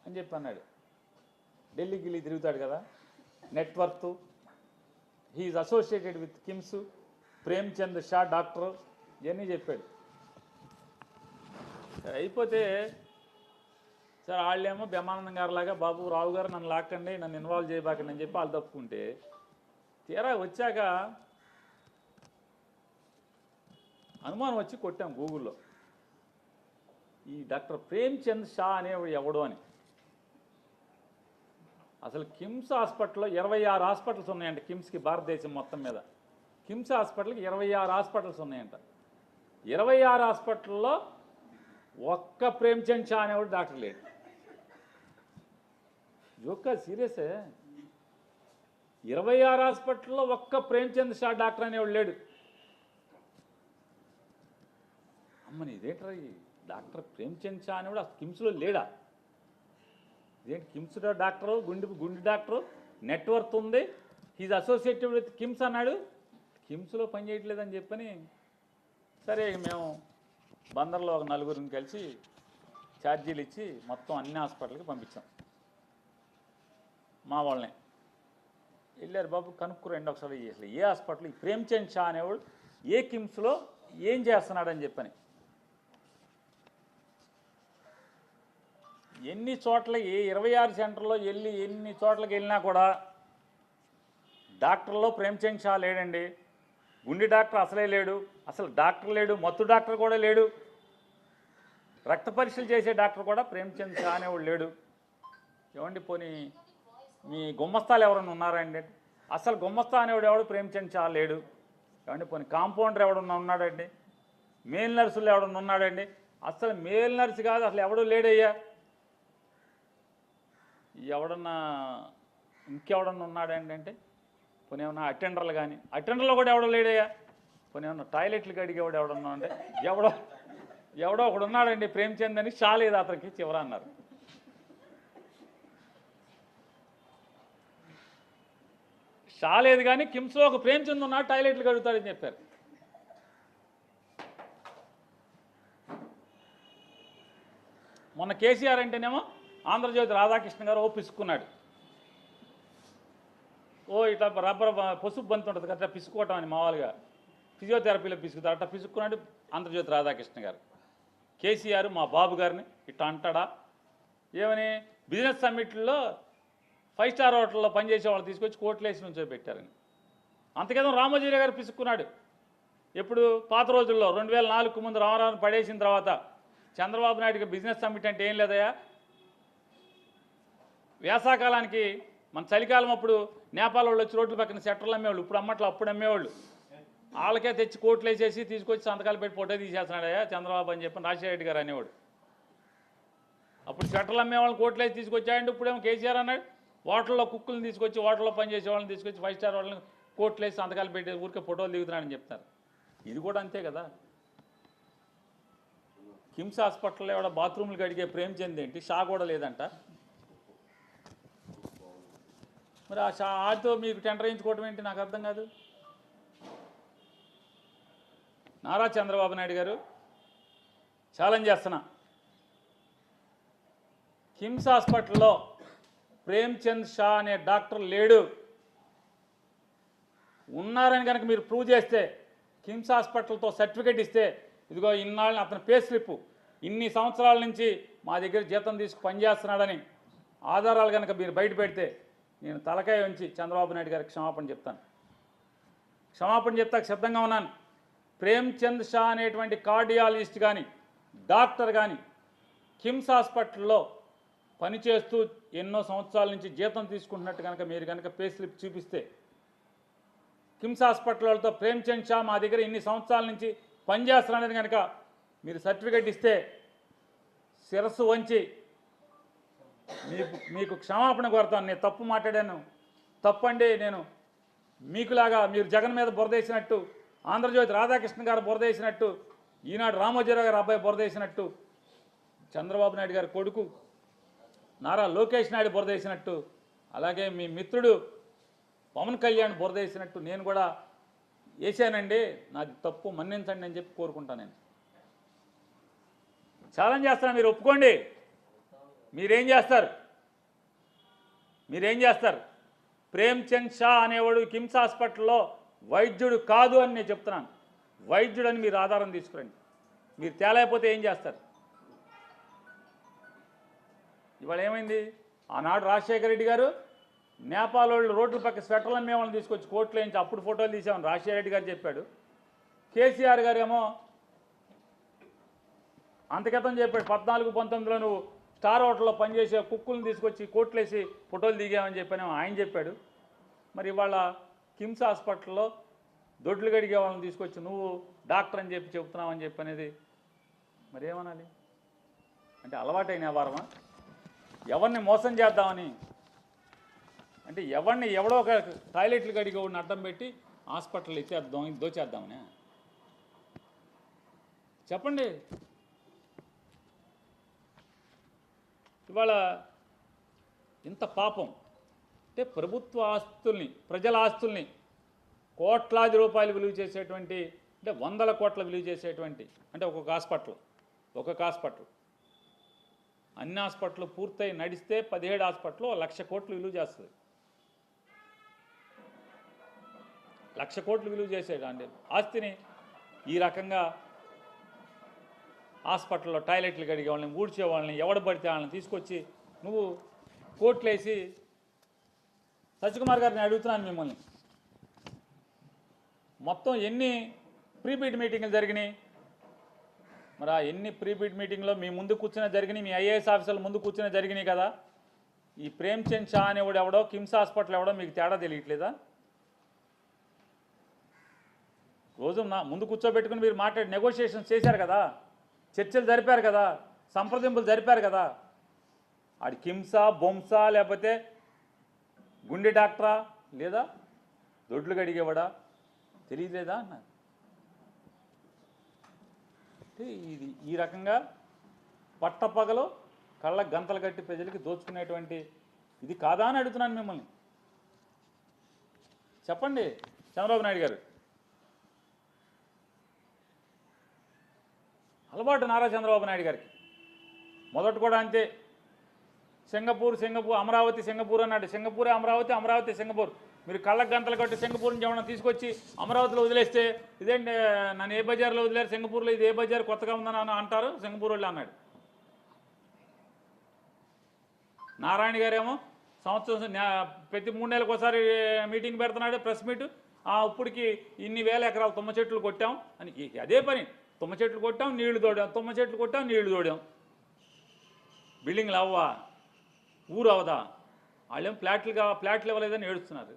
అని చెప్పి అన్నాడు. ఢిల్లీకి వెళ్ళి తిరుగుతాడు కదా, network, he is associated with KIMS, Premchand Shah doctor, ఇవన్నీ చెప్పాడు. అయిపోతే సార్ వాళ్ళేమో బ్రహ్మానందం గారిలాగా బాబు రావు గారు నన్ను లాక్కండి, నన్ను ఇన్వాల్వ్ చేయబాకండి అని చెప్పి వాళ్ళు తప్పుకుంటే, తీరా వచ్చాక అనుమానం వచ్చి కొట్టాం గూగుల్లో, ఈ డాక్టర్ ప్రేమ్చంద్ షా అనేవాడు ఎవడు అని. అసలు కిమ్స్ హాస్పిటల్లో 26 హాస్పిటల్స్ ఉన్నాయంట కిమ్స్కి, భారతదేశం మొత్తం మీద కిమ్స్ హాస్పిటల్కి 26 హాస్పిటల్స్ ఉన్నాయంట. 26 హాస్పిటల్లో ఒక్క ప్రేమ్చంద్ షా అనేవాడు డాక్టర్ లేడు. జోకా సీరియసే, 26 హాస్పిటల్లో ఒక్క ప్రేమ్చంద్ షా డాక్టర్ అనేవాడు లేడు. అమ్మని ఇదేంట్రా, డాక్టర్ ప్రేమ్చంద్ షా అనేవాడు అసలు కిమ్స్లో లేడా? ఇదేంటి కిమ్స్ డాక్టరు, గుండె డాక్టరు, నెట్వర్క్ ఉంది, హీజ్ అసోసియేటెడ్ విత్ కిమ్స్ అన్నాడు, కిమ్స్లో పని చేయట్లేదని చెప్పని, సరే మేము బందర్లో ఒక 4గురిని కలిసి ఛార్జీలు ఇచ్చి మొత్తం అన్ని హాస్పిటల్కి పంపించాం. మా వాళ్ళని వెళ్ళారు, బాబు కనుక్కురండి ఒకసారి అసలు ఏ హాస్పిటల్ ఈ ప్రేమ్చంద్ షా అనేవాడు ఏ కిమ్స్లో ఏం చేస్తున్నాడని చెప్పని. ఎన్ని చోట్ల 26 సెంటర్లో వెళ్ళి ఎన్ని చోట్లకి వెళ్ళినా కూడా డాక్టర్లో ప్రేమ్చంద్ షా లేడండి. గుండె డాక్టర్ అసలే లేడు, అసలు డాక్టర్ లేడు, మత్తు డాక్టర్ కూడా లేడు, రక్త పరీక్షలు చేసే డాక్టర్ కూడా ప్రేమ్చంద్ షా అనేవాడు లేడు. ఏమండి పోనీ మీ గుమ్మస్తాలు ఎవరన్నా ఉన్నారండి? అసలు గుమ్మస్తా అనేవాడు ఎవడు ప్రేమ్చంద్ షా లేడు. ఏమండి పోనీ కాంపౌండర్ ఎవడన్నా ఉన్నాడండి? మేల్ నర్సులు ఎవడన్నా ఉన్నాడండి? అసలు మేల్ నర్సు కాదు, అసలు ఎవడూ లేడయ్యా. ఎవడన్నా ఇంకెవడన్నా ఉన్నాడండి అంటే పోనీ ఏమన్నా అటెండర్లు కానీ, అటెండర్లో కూడా ఎవడో లేడయ్యా. పోనీ ఏమన్నా టాయిలెట్లకు అడిగేవాడు ఎవడన్నా అంటే ఎవడో ఒకడు ఉన్నాడండి ప్రేమ్చంద్ అని, షా లేదు అతనికి చివర అన్నారు. షా లేదు కానీ కిమ్స్లో ఒక ప్రేమ్చంద్ ఉన్నాడు, టాయిలెట్లు కడుగుతాడని చెప్పారు. మొన్న కేసీఆర్ అంటేనేమో ఆంధ్రజ్యోతి రాధాకృష్ణ గారు ఓ పిసుకున్నాడు, ఓ ఇట్లా రబ్బర్ పసుపు బంతి ఉంటుంది అట్లా పిసుకోవటం అని మామూలుగా ఫిజియోథెరపీలో పిసుకుతారు, అట్లా పిసుకున్నాడు ఆంధ్రజ్యోతి రాధాకృష్ణ గారు. కేసీఆర్ మా బాబు గారిని ఇట్లా అంటాడా ఏమని? బిజినెస్ సమ్మిట్లో 5 స్టార్ హోటల్లో పనిచేసే వాళ్ళు తీసుకొచ్చి కోట్లేసి నుంచో పెట్టారని. అంతకేదో రామోజీరావు గారు పిసుక్కున్నాడు. ఎప్పుడు పాత రోజుల్లో 2004 ముందు రామారావుని పడేసిన తర్వాత చంద్రబాబు నాయుడుకి బిజినెస్ సమ్మిట్ అంటే ఏం లేదయా, వేసాకాలానికి మన చలికాలం అప్పుడు నేపాల్ వాళ్ళు వచ్చి రోడ్ల పక్కన సెట్టర్లు అమ్మేవాళ్ళు, ఇప్పుడు అమ్మట్లో అప్పుడు అమ్మేవాళ్ళు, వాళ్ళకే తెచ్చి కోట్లు వేసేసి తీసుకొచ్చి సంతకాలు పెట్టి ఫోటో తీసేస్తున్నాడయ్యా చంద్రబాబు అని చెప్పి రాజశేఖర రెడ్డి గారు అనేవాడు. అప్పుడు సెట్టర్లు అమ్మేవాళ్ళని కోట్లు వేసి తీసుకొచ్చాయండి, ఇప్పుడేమో కేసీఆర్ అన్నాడు హోటల్లో కుక్కులను తీసుకొచ్చి, హోటల్లో పనిచేసే వాళ్ళని తీసుకొచ్చి 5 స్టార్ వాళ్ళని కోట్లు వేసి సంతకాలు పెట్టి ఊరికే ఫోటోలు దిగుతున్నాడని చెప్తారు. ఇది కూడా అంతే కదా. కిమ్స్ హాస్పిటల్లో ఎవడ బాత్రూమ్లు కడిగే ప్రేమ్చంద్ ఏంటి, షా కూడా లేదంట. మరి ఆ షా ఆడితో మీకు టెండర్ వేయించుకోవడం ఏంటి నాకు అర్థం కాదు. నారా చంద్రబాబు నాయుడు గారు ఛాలెంజ్ చేస్తున్నా, కిమ్స్ హాస్పిటల్లో ప్రేమ్చంద్ షా అనే డాక్టర్ లేడు, ఉన్నారని కనుక మీరు ప్రూవ్ చేస్తే, కిమ్స్ హాస్పిటల్తో సర్టిఫికేట్ ఇస్తే, ఇదిగో ఇన్నాళ్ళని అతని పే స్లిప్ ఇన్ని సంవత్సరాల నుంచి మా దగ్గర జీతం తీసుకు పనిచేస్తున్నాడని ఆధారాలు కనుక మీరు బయట పెడితే నేను తలకాయ ఉంచి చంద్రబాబు నాయుడు గారికి క్షమాపణ చెప్తాను. క్షమాపణ చెప్తాకు సిద్ధంగా ఉన్నాను. ప్రేమ్చంద్ షా అనేటువంటి కార్డియాలజిస్ట్ కానీ డాక్టర్ కానీ కిమ్స్ హాస్పిటల్లో పనిచేస్తూ ఎన్నో సంవత్సరాల నుంచి జీతం తీసుకుంటున్నట్టు కనుక మీరు కనుక పే స్లిప్ చూపిస్తే, కిమ్స్ హాస్పిటల్ వాళ్ళతో ప్రేమ్చంద్ షా మా దగ్గర ఇన్ని సంవత్సరాల నుంచి పనిచేస్తున్నారని కనుక మీరు సర్టిఫికేట్ ఇస్తే శిరస్సు వంచి మీకు క్షమాపణ కోరుతాను. నేను తప్పు మాట్లాడాను, తప్పండి. నేను మీకులాగా మీరు జగన్ మీద బురదేసినట్టు, ఆంధ్రజ్యోతి రాధాకృష్ణ గారు బురదేసినట్టు, ఈనాడు రామోజీరావు గారు అబ్బాయి బురదేసినట్టు, చంద్రబాబు నాయుడు గారి కొడుకు నారా లోకేష్ నాయుడు బురదేసినట్టు, అలాగే మీ మిత్రుడు పవన్ కళ్యాణ్ బురదేసినట్టు నేను కూడా వేసానండి. నాది తప్పు, మన్నించండి అని చెప్పి కోరుకుంటాను. నేను ఛాలెంజ్ చేస్తాను, మీరు ఒప్పుకోండి. మీరేం చేస్తారు? ప్రేమ్చంద్ షా అనేవాడు కిమ్స్ హాస్పిటల్లో వైద్యుడు కాదు అని నేను చెప్తున్నాను. వైద్యుడు అని మీరు ఆధారం తీసుకురండి. మీరు తేలేకపోతే ఏం చేస్తారు? ఇవాళ ఏమైంది? ఆనాడు రాజశేఖర రెడ్డి గారు నేపాల్ వాళ్ళు రోడ్ల పక్క స్వెటర్లు అమ్మే వాళ్ళని తీసుకొచ్చి కోర్టులో వేయించి అప్పుడు ఫోటోలు తీసామని రాజశేఖర రెడ్డి గారు చెప్పాడు. కేసీఆర్ గారు ఏమో అంతక్రితం చెప్పాడు, 14-19లో నువ్వు స్టార్ హోటల్లో పనిచేసే కుక్కులను తీసుకొచ్చి కోర్టులు వేసి ఫోటోలు దిగామని చెప్పానేమో ఆయన చెప్పాడు. మరి ఇవాళ కిమ్స్ హాస్పిటల్లో దొడ్లు గడిగే వాళ్ళని తీసుకొచ్చి నువ్వు డాక్టర్ అని చెప్పి చెబుతున్నావని చెప్పి అనేది మరి ఏమనాలి? అంటే అలవాటైన వ్యవహారమా? ఎవరిని మోసం చేద్దామని, అంటే ఎవడో ఒక టాయిలెట్లు గడిగే వాడిని అడ్డం పెట్టి హాస్పిటల్ ఇచ్చేద్దాం, దోచేద్దామని చెప్పండి. ఇవాళ ఇంత పాపం అంటే ప్రభుత్వ ఆస్తుల్ని, ప్రజల ఆస్తుల్ని కోట్లాది రూపాయలు విలువ చేసేటువంటి, అంటే 100 కోట్ల విలువ చేసేటువంటి, అంటే ఒక్కొక్క హాస్పిటల్ అన్ని హాస్పిటల్ పూర్తయి నడిస్తే 17 హాస్పిటల్ 1,00,000 కోట్లు విలువ చేస్తుంది. 1,00,000 కోట్లు విలువ చేసేటండి ఆస్తిని ఈ రకంగా హాస్పిటల్లో టాయిలెట్లు కడిగే వాళ్ళని, ఊడ్చే వాళ్ళని, ఎవడ పడితే వాళ్ళని తీసుకొచ్చి నువ్వు కోట్లేసి. సత్యకుమార్ గారిని అడుగుతున్నాను మిమ్మల్ని, మొత్తం ఎన్ని ప్రీబిడ్ మీటింగ్లు జరిగినాయి? మరి ఆ ఎన్ని ప్రీబిడ్ మీటింగ్లో మీ ముందు కూర్చునే జరిగినాయి, మీ ఐఏఎస్ ఆఫీసర్ల ముందు కూర్చునే జరిగినాయి కదా. ఈ ప్రేమ్చంద్ షా అనేవాడు ఎవడో, కిమ్స్ హాస్పిటల్ ఎవడో మీకు తేడా తెలియట్లేదా? రోజు నా ముందు కూర్చోబెట్టుకుని మీరు మాట్లాడి నెగోషియేషన్స్ చేశారు కదా, చర్చలు జరిపారు కదా, సంప్రదింపులు జరిపారు కదా. ఆడి కిమ్సా, బొమ్సా, లేకపోతే గుండె డాక్టరా, లేదా దొడ్లు గడిగేవాడా తెలియలేదా అన్నారు. ఇది ఈ రకంగా పట్టపగలు కళ్ళ గంతలు కట్టి ప్రజలకి దోచుకునేటువంటి ఇది కాదా అని అడుగుతున్నాను మిమ్మల్ని. చెప్పండి చంద్రబాబు నాయుడు గారు. అలవాటు నారా చంద్రబాబు నాయుడు గారికి. మొదట కూడా అంతే, సింగపూర్ అమరావతి సింగపూర్ అన్నాడు. సింగపూరే అమరావతి, అమరావతి సింగపూర్. మీరు కళ్ళకు గంటలు కట్టి సింగపూర్ నుంచి ఏమన్నా తీసుకొచ్చి అమరావతిలో వదిలేస్తే ఇదేంటి నన్ను ఏ బజార్లో వదిలేరు, సింగపూర్లో ఇది ఏ బజార్ కొత్తగా ఉందని అంటారు సింగపూర్ వాళ్ళు అన్నాడు. నారాయణ గారేమో సంవత్సరం ప్రతి 3 నెలలకు ఒకసారి మీటింగ్ పెడుతున్నాడు, ప్రెస్ మీట్. ఇప్పటికి ఇన్ని వేల ఎకరాలు తుమ్మ చెట్లు కొట్టాం అని అదే పని. తుమ్మ చెట్లు కొట్టాం, నీళ్లు తోడాం, తుమ్మ చెట్లు కొట్టాం, నీళ్లు తోడాం. బిల్డింగ్లు అవ్వా, ఊరు అవదా? వాళ్ళేమో ఫ్లాట్లు ఇవ్వలేదని ఏడుస్తున్నారు.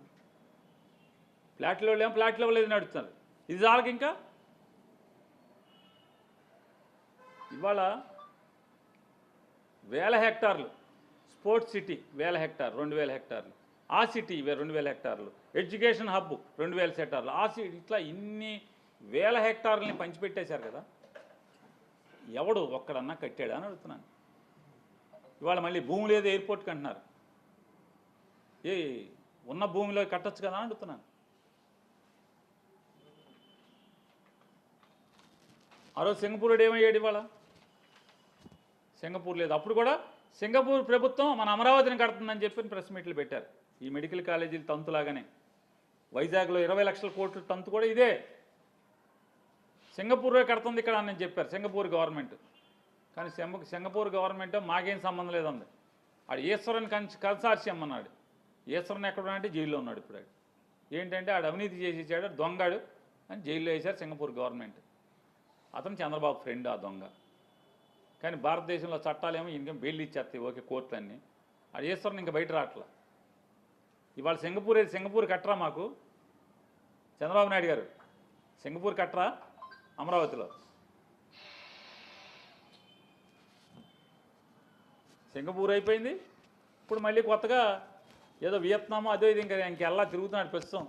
ఫ్లాట్లు ఇవ్వలేదని ఏడుస్తున్నారు. ఇది చాలకి ఇంకా ఇవాళ 1000 హెక్టార్లు స్పోర్ట్స్ సిటీ, 1000 హెక్టార్లు, 2000 హెక్టార్లు. ఆ సిటీ 2000 హెక్టార్లు, ఎడ్యుకేషన్ హబ్ 2000 హెక్టార్లు. ఆ సిటీ ఇట్లా ఇన్ని 1000 హెక్టార్లని పంచిపెట్టేశారు కదా. ఎవడు ఒక్కడన్నా కట్టాడా అని అడుగుతున్నాను. ఇవాళ మళ్ళీ భూమి లేదు ఎయిర్పోర్ట్కి అంటున్నారు. ఉన్న భూమిలో కట్టచ్చు కదా అని అడుగుతున్నాను. ఆ రోజు సింగపూర్ ఏమయ్యాడు? ఇవాళ సింగపూర్ లేదు. అప్పుడు కూడా సింగపూర్ ప్రభుత్వం మన అమరావతిని కడుతుందని చెప్పి ప్రెస్ మీట్లు పెట్టారు. ఈ మెడికల్ కాలేజీలు తంతులాగానే వైజాగ్లో 20 లక్షల కోట్ల తంతు కూడా ఇదే సింగపూరే కడుతుంది ఇక్కడ అని చెప్పారు సింగపూర్ గవర్నమెంట్. కానీ సింగపూర్ గవర్నమెంట్ మాకేం సంబంధం లేదండి. ఆడు ఈశ్వరుని కన్సార్షియం అన్నాడు. ఈశ్వరుని ఎక్కడ అంటే జైల్లో ఉన్నాడు ఇప్పుడు. ఏంటంటే ఆడు అవినీతి చేసి ఇచ్చాడు, దొంగాడు అని జైల్లో వేశారు సింగపూర్ గవర్నమెంట్. అతను చంద్రబాబు ఫ్రెండ్. ఆ దొంగ కానీ భారతదేశంలో చట్టాలేమో ఇంకేం బెయిల్ ఇచ్చేస్తాయి ఓకే కోర్టులన్నీ అది చేస్తారు ఇంకా బయట రావట్లా. ఇవాళ సింగపూర్ కట్టరా మాకు చంద్రబాబు నాయుడు గారు సింగపూర్ కట్టరా అమరావతిలో సింగపూర్ అయిపోయింది. ఇప్పుడు మళ్ళీ కొత్తగా ఏదో వియత్నామో అదో ఇది ఇంకెల్లా తిరుగుతున్నాడు ప్రస్తుతం.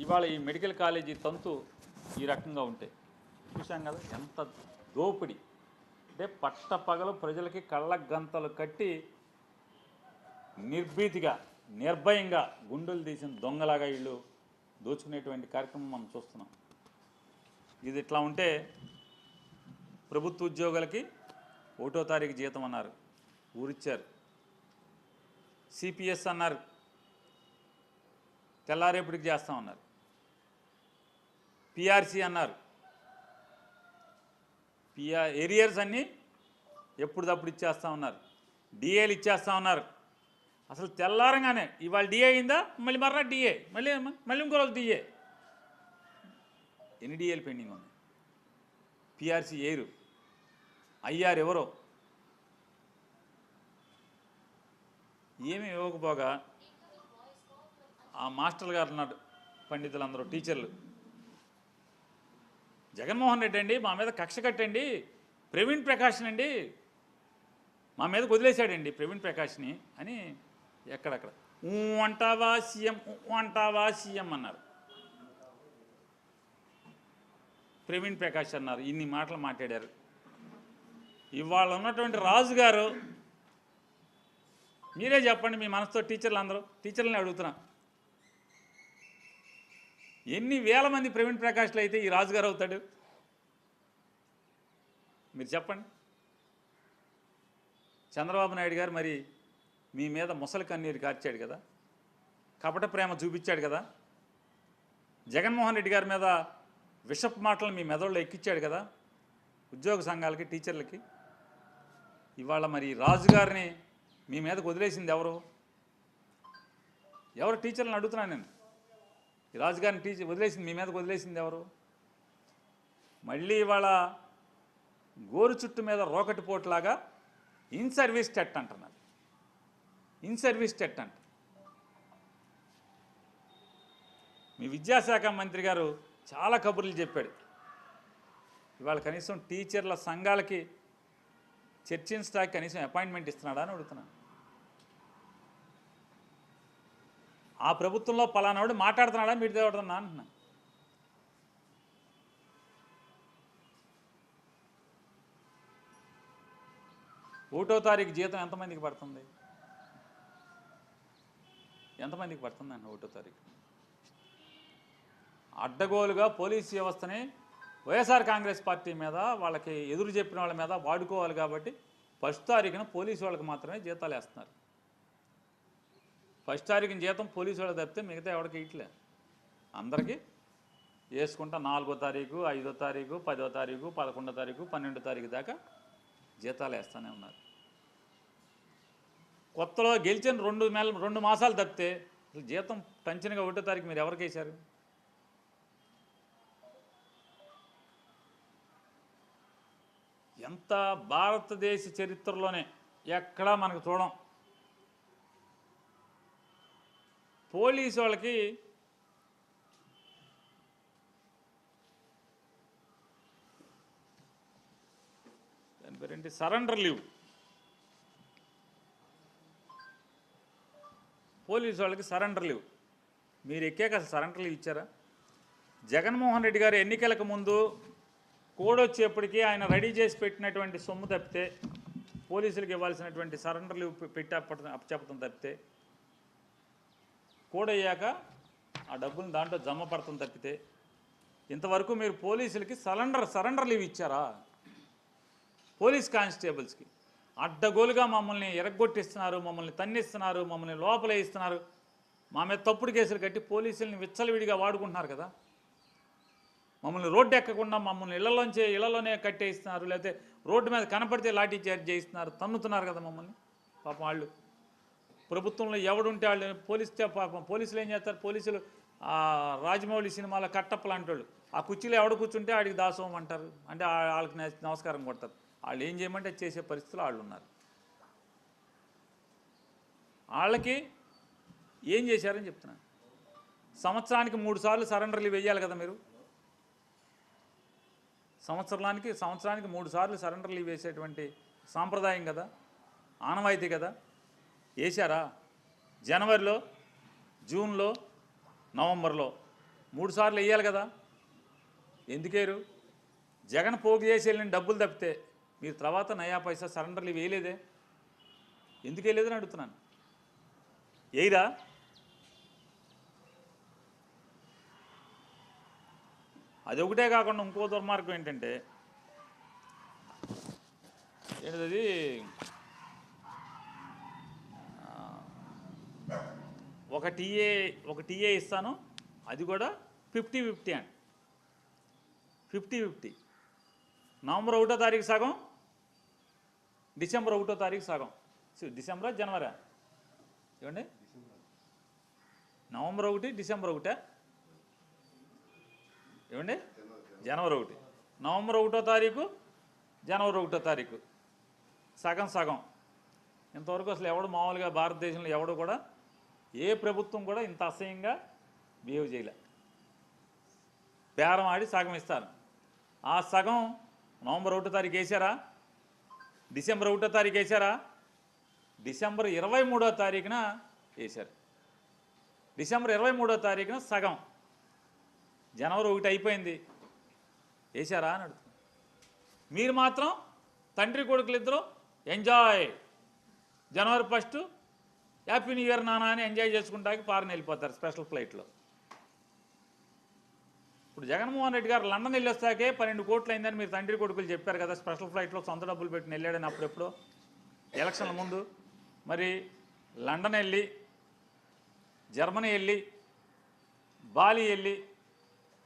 ఇవాళ ఈ మెడికల్ కాలేజీ తంతు ఈ రకంగా ఉంటే చూసాం కదా ఎంత దోపిడీ అంటే పట్టపగలు ప్రజలకి కళ్ళ గంతలు కట్టి నిర్భీతిగా నిర్భయంగా గుండెలు తీసిన దొంగలాగా వీళ్ళు దోచుకునేటువంటి కార్యక్రమం మనం చూస్తున్నాం. ఇది ఇట్లా ఉంటే ప్రభుత్వ ఉద్యోగులకి 1వ తారీఖు జీతం అన్నారు, ఊరిచ్చారు. సిపిఎస్ అన్నారు, తెల్లారేపటికి చేస్తామన్నారు. పిఆర్సీ అన్నారు, ఏరియర్స్ అన్నీ ఎప్పుడుదప్పుడు ఇచ్చేస్తామన్నారు. డిఏలు ఇచ్చేస్తామన్నారు. అసలు తెల్లారంగానే ఇవాళ డిఏ అయిందా మళ్ళీ మర్రా డిఏ మళ్ళీ ఇంకో రోజు డిఏ. ఎన్ని డిఏలు పెండింగ్ ఉన్నాయి. పిఆర్సీ ఏరు ఐఆర్ ఎవరో ఏమీ ఇవ్వకపోగా ఆ మాస్టర్లు గారు అన్నాడు పండితులందరూ టీచర్లు జగన్మోహన్ రెడ్డి అండి మా మీద కక్ష కట్టండి ప్రవీణ్ ప్రకాష్ని అండి మా మీద వదిలేశాడండి ప్రవీణ్ ప్రకాష్ని అని ఎక్కడక్కడ అంటావా సీఎం అన్నారు. ప్రవీణ్ ప్రకాష్ అన్నారు, ఇన్ని మాటలు మాట్లాడారు. ఇవాళ ఉన్నటువంటి రాజుగారు మీరే చెప్పండి మీ మనసుతో టీచర్లని అడుగుతున్నా, ఎన్ని వేల మంది ప్రవీణ్ ప్రకాష్లు అయితే ఈ రాజుగారు అవుతాడు మీరు చెప్పండి. చంద్రబాబు నాయుడు గారు మరి మీ మీద ముసలి కన్నీరు కార్చాడు కదా, కపట ప్రేమ చూపించాడు కదా, జగన్మోహన్ రెడ్డి గారి మీద విషపు మాటలు మీ మెదడులో ఎక్కించాడు కదా ఉద్యోగ సంఘాలకి టీచర్లకి. ఇవాళ మరి రాజుగారిని మీ మీదకు వదిలేసింది ఎవరు టీచర్లను అడుగుతున్నాను నేను. ఈ రాజుగారిని వదిలేసింది మీ మీదకు వదిలేసింది ఎవరు? మళ్ళీ ఇవాళ గోరు చుట్టు మీద రోకటి పోట్లాగా ఇన్ సర్వీస్ టెట్ అంటున్నారు. ఇన్ సర్వీస్ టెట్ అంట. మీ విద్యాశాఖ మంత్రి గారు చాలా కబుర్లు చెప్పాడు. ఇవాళ కనీసం టీచర్ల సంఘాలకి చర్చించడానికి కనీసం అపాయింట్మెంట్ ఇస్తున్నాడా అని అడుగుతున్నాను. ఆ ప్రభుత్వంలో పలానాడు మాట్లాడుతున్నాడా మీరు దేవడుతున్నా అంటున్నా. ఒకటో తారీఖు జీతం ఎంతమందికి పడుతుంది? ఎంతమందికి పడుతుందండి 1వ తారీఖు? అడ్డగోలుగా పోలీసు వ్యవస్థని వైఎస్ఆర్ కాంగ్రెస్ పార్టీ మీద వాళ్ళకి ఎదురు చెప్పిన వాళ్ళ మీద వాడుకోవాలి కాబట్టి 1వ తారీఖున పోలీసు వాళ్ళకి మాత్రమే జీతాలు వేస్తున్నారు. 1వ తారీఖున జీతం పోలీసు వాళ్ళకి తప్పితే మిగతా ఎవరికి ఇట్లే అందరికీ వేసుకుంటా 4వ తారీఖు 5వ తారీఖు 10వ తారీఖు 11వ తారీఖు 12వ తారీఖు దాకా జీతాలు వేస్తూనే ఉన్నారు. కొత్తలో గెలిచిన 2 మాసాలు తప్పితే జీతం టంచనగా 1వ తారీఖు మీరు ఎవరికి వేశారు? ఎంత భారతదేశ చరిత్రలోనే ఎక్కడా మనకు చూడం. పోలీసు వాళ్ళకి దాని పేరేంటి సరెండర్ లీవ్. పోలీసు వాళ్ళకి సరెండర్ లీవ్. మీరు ఎక్కాక అసలు సరెండర్ లీవ్ ఇచ్చారా? జగన్మోహన్ రెడ్డి గారు ఎన్నికలకు ముందు కోడ్ వచ్చేప్పటికీ ఆయన రెడీ చేసి పెట్టినటువంటి సొమ్ము తప్పితే పోలీసులకు ఇవ్వాల్సినటువంటి సరెండర్ లీవ్ అప్పచెప్పడం తప్పితే కోడ్ అయ్యాక ఆ డబ్బులు దాంట్లో జమ పడతాం తప్పితే ఇంతవరకు మీరు పోలీసులకి సరెండర్ లీవ్ ఇచ్చారా? పోలీస్ కానిస్టేబుల్స్కి అడ్డగోలుగా మమ్మల్ని ఎరగొట్టిస్తున్నారు, మమ్మల్ని తన్నిస్తున్నారు, మమ్మల్ని లోపలే ఇస్తున్నారు, మా మీద తప్పుడు కేసులు కట్టి పోలీసుల్ని విచ్చలవిడిగా వాడుకుంటున్నారు కదా. మమ్మల్ని రోడ్డు ఎక్కకుండా మమ్మల్ని ఇళ్లలోనే కట్టేయిస్తున్నారు, లేకపోతే రోడ్డు మీద కనపడితే లాఠీ చార్జ్ చేయిస్తున్నారు, తన్నుతున్నారు కదా మమ్మల్ని. పాపం వాళ్ళు ప్రభుత్వంలో ఎవడుంటే వాళ్ళు పోలీసులు ఏం చేస్తారు? పోలీసులు రాజమౌళి సినిమాలో కట్టప్ప లాంటి వాళ్ళు ఆ కుర్చీలో ఎవడు కూర్చుంటే ఆడికి దాసోహం అంటారు, అంటే వాళ్ళకి నమస్కారం కొడతారు. వాళ్ళు ఏం చేయమంటే చేసే పరిస్థితులు వాళ్ళు ఉన్నారు. వాళ్ళకి ఏం చేశారని చెప్తున్నాను. సంవత్సరానికి 3 సార్లు సరెండర్లు వేయాలి కదా మీరు. సంవత్సరానికి 3 సార్లు సరెండర్లు వేసేటువంటి సాంప్రదాయం కదా, ఆనవాయితీ కదా. వేశారా? జనవరిలో, జూన్లో, నవంబర్లో 3 సార్లు వేయాలి కదా. ఎందుకేరు? జగన్ పోగు చేసి వెళ్ళిన డబ్బులు తప్పితే మీరు తర్వాత నయా పైసా సరెండర్లు వేయలేదే. ఎందుకు వేయలేదని అడుగుతున్నాను. ఏయిరా? అదొకటే కాకుండా ఇంకో దుర్మార్గం ఏంటంటే ఏంటది, ఒక టీఏ ఇస్తాను, అది కూడా 50-50 అండి. 50-50. నవంబర్ 1వ తారీఖు సగం, డిసెంబర్ 1వ తారీఖు సగం. డిసెంబరా జనవరా ఏమండి? నవంబర్ 1, డిసెంబర్ 1 ఏమండి? జనవరి 1, నవంబర్ 1వ తారీఖు, జనవరి 1వ తారీఖు సగం సగం. ఇంతవరకు అసలు ఎవడు మామూలుగా భారతదేశంలో ఎవడు కూడా ఏ ప్రభుత్వం కూడా ఇంత అసహ్యంగా బిహేవ్ చేయలే. బేరం ఆడి సగం ఇస్తారు. ఆ సగం నవంబర్ 1వ తారీఖు వేసారా? డిసెంబర్ 1వ తారీఖు వేసారా? డిసెంబర్ 23వ తారీఖున వేశారు. డిసెంబర్ 23వ తారీఖున సగం. జనవరి 1 అయిపోయింది, వేశారా అని అడుగుతుంది. మీరు మాత్రం తండ్రి కొడుకులు ఇద్దరు ఎంజాయ్, జనవరి 1 హ్యాపీ న్యూ ఇయర్ నానా అని ఎంజాయ్ చేసుకుంటాకి పారిని వెళ్ళిపోతారు స్పెషల్ ఫ్లైట్లో. ఇప్పుడు జగన్మోహన్ రెడ్డి గారు లండన్ వెళ్ళొస్తాకే 12 కోట్లు అయిందని మీరు తండ్రి కొడుకులు చెప్పారు కదా, స్పెషల్ ఫ్లైట్లో సొంత డబ్బులు పెట్టి వెళ్ళాడని అప్పుడెప్పుడు ఎలక్షన్ల ముందు. మరి లండన్ వెళ్ళి, జర్మనీ వెళ్ళి, బాలి వెళ్ళి,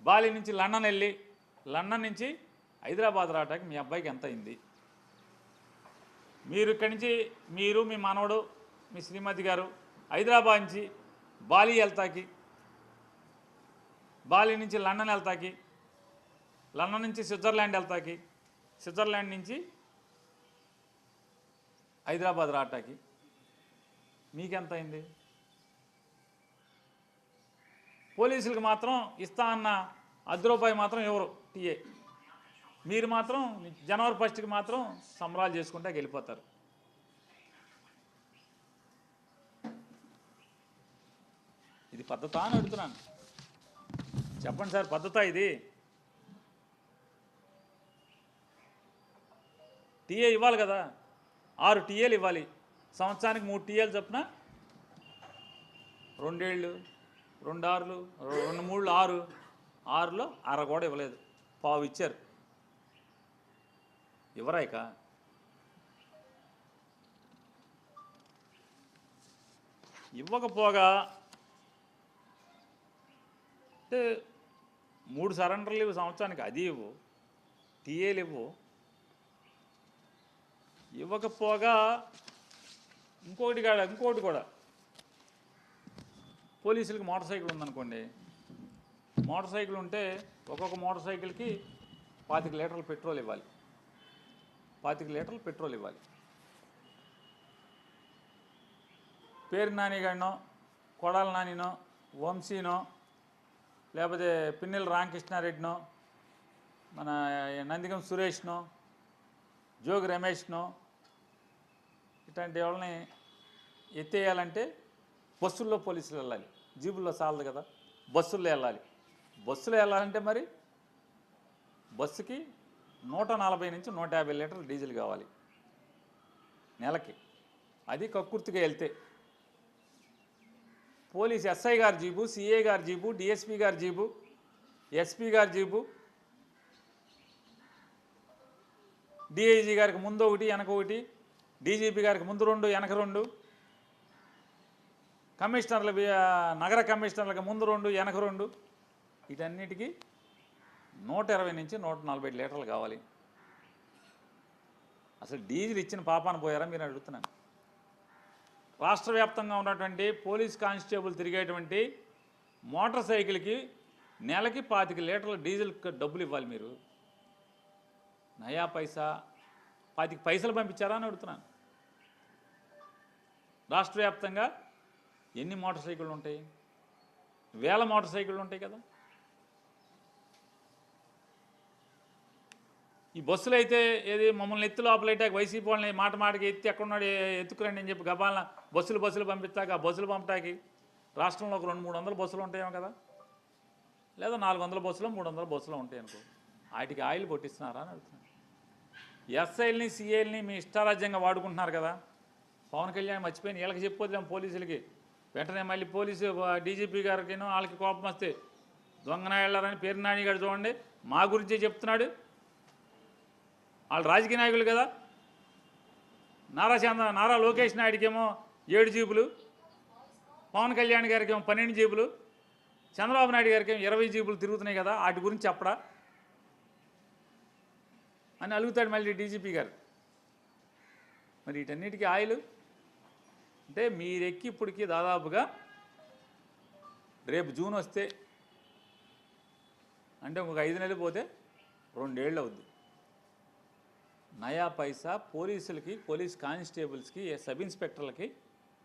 బాలి నుంచి లండన్ వెళ్ళి, లండన్ నుంచి హైదరాబాద్ రావడానికి మీ అబ్బాయికి ఎంత అయింది? మీరు ఇక్కడి నుంచి మీరు, మీ మనవడు, మీ శ్రీమతి గారు హైదరాబాద్ నుంచి బాలి వెళ్తాకి, బాలి నుంచి లండన్ వెళ్తాకి, లండన్ నుంచి స్విట్జర్లాండ్ వెళ్తాకి, స్విట్జర్లాండ్ నుంచి హైదరాబాద్ రావటానికి మీకెంత అయింది? పోలీసులకు మాత్రం ఇస్తా అన్న ₹10 మాత్రం ఎవరు టీఏ. మీరు మాత్రం జనవరి 1కి మాత్రం సంబరాలు చేసుకుంటే వెళ్ళిపోతారు. ఇది పద్ధత అని అడుగుతున్నాను. చెప్పండి సార్, పద్ధత ఇది? టీఏ ఇవ్వాలి కదా, 6 టీఏలు ఇవ్వాలి. సంవత్సరానికి 3 టీఏలు చొప్పున 2 ఏళ్ళు, 2 ఆరులు, 2 మూళ్ళు 6, 6లో అర కూడా ఇవ్వలేదు, పావు ఇచ్చారు. ఇవ్వరాయిక ఇవ్వకపోగా అంటే 3 సరెండర్లు ఇవ్వు సంవత్సరానికి, అది ఇవ్వు, టీఏలు ఇవ్వు. ఇవ్వకపోగా ఇంకోటి కూడా పోలీసులకి మోటార్ సైకిల్ ఉందనుకోండి, మోటార్ సైకిల్ ఉంటే ఒక్కొక్క మోటార్ సైకిల్కి 25 లీటర్ల పెట్రోల్ ఇవ్వాలి. 25 లీటర్లు పెట్రోల్ ఇవ్వాలి. పేరు నానిగాడినో, కొడాల నానినో, వంశీనో, లేకపోతే పిన్నెల రామకృష్ణారెడ్డినో, మన నందిగం సురేష్నో, జోగి రమేష్నో, ఇట్లాంటి వాళ్ళని ఎత్తేయాలంటే బస్సుల్లో పోలీసులు వెళ్ళాలి. జీబుల్లో చాలదు కదా, బస్సుల్లో వెళ్ళాలి. బస్సులో వెళ్ళాలంటే మరి బస్సుకి 140 నుంచి 150 లీటర్లు డీజిల్ కావాలి నెలకి. అది కక్కుర్తిగా వెళ్తే పోలీస్ ఎస్ఐ గారి జీబు, సిఏ గారి జీబు, డిఎస్పీ గారి జీబు, ఎస్పీ గారి జీబు, డిఐజీ గారికి ముందు ఒకటి వెనక ఒకటి, డీజీపీ గారికి ముందు 2 వెనక 2, కమిషనర్ల నగర కమిషనర్లకు ముందు 2 వెనక 2, వీటన్నిటికీ 120 నుంచి 140 లీటర్లు కావాలి. అసలు డీజిల్ ఇచ్చిన పాపాన పోయారా మీరు అడుగుతున్నాను. రాష్ట్ర వ్యాప్తంగా ఉన్నటువంటి పోలీస్ కానిస్టేబుల్ తిరిగేటువంటి మోటార్ సైకిల్కి నెలకి 25 లీటర్ల డీజిల్ డబ్బులు ఇవ్వాలి మీరు. నయా పైసా 25 పైసలు పంపించారా అని అడుగుతున్నాను. రాష్ట్ర వ్యాప్తంగా ఎన్ని మోటార్ సైకిళ్ళు ఉంటాయి? వేల మోటార్ సైకిళ్ళు ఉంటాయి కదా. ఈ బస్సులు అయితే ఏది మమ్మల్ని ఎత్తు లోపలైతే వైసీపీ వాళ్ళని మాట మాటకి ఎత్తి ఎక్కడున్నాడు ఎత్తుకురండి అని చెప్పి గబాలన బస్సులు పంపిస్తాక ఆ బస్సులు పంపటానికి రాష్ట్రంలో ఒక 200-300 బస్సులు ఉంటాయేమో కదా, లేదా 400 బస్సులు 300 బస్సులు ఉంటాయి అనుకో. వాటికి ఆయిల్ కొట్టిస్తున్నారా అని అడుగుతున్నాను. ఎస్ఐల్ని సిఐల్ని మీ ఇష్టారాజ్యంగా వాడుకుంటున్నారు కదా. పవన్ కళ్యాణ్ మర్చిపోయిన వీళ్ళకి చెప్పొద్దాం పోలీసులకి. వెంటనే మళ్ళీ పోలీసు డీజీపీ గారికి వాళ్ళకి కోపం వస్తే దొంగనాయాలని పేరు నాని గారు చూడండి మా గురించే చెప్తున్నాడు. వాళ్ళు రాజకీయ నాయకులు కదా. నారా లోకేష్ నాయుడికేమో 7 జీపులు, పవన్ కళ్యాణ్ గారికి ఏమో 12 జీపులు, చంద్రబాబు నాయుడు గారికి ఏమో 20 జీపులు తిరుగుతున్నాయి కదా. వాటి గురించి చెప్పడా అని అలుగుతాడు మళ్ళీ డీజీపీ గారు. మరి వీటన్నిటికీ ఆయిల్ అంటే మీరెక్కి ఇప్పటికి దాదాపుగా రేపు జూన్ వస్తే అంటే ఒక 5 నెలలు పోతే 2 ఏళ్ళు అవుద్ది. నయా పైసా పోలీసులకి, పోలీస్ కానిస్టేబుల్స్కి, సబ్ ఇన్స్పెక్టర్లకి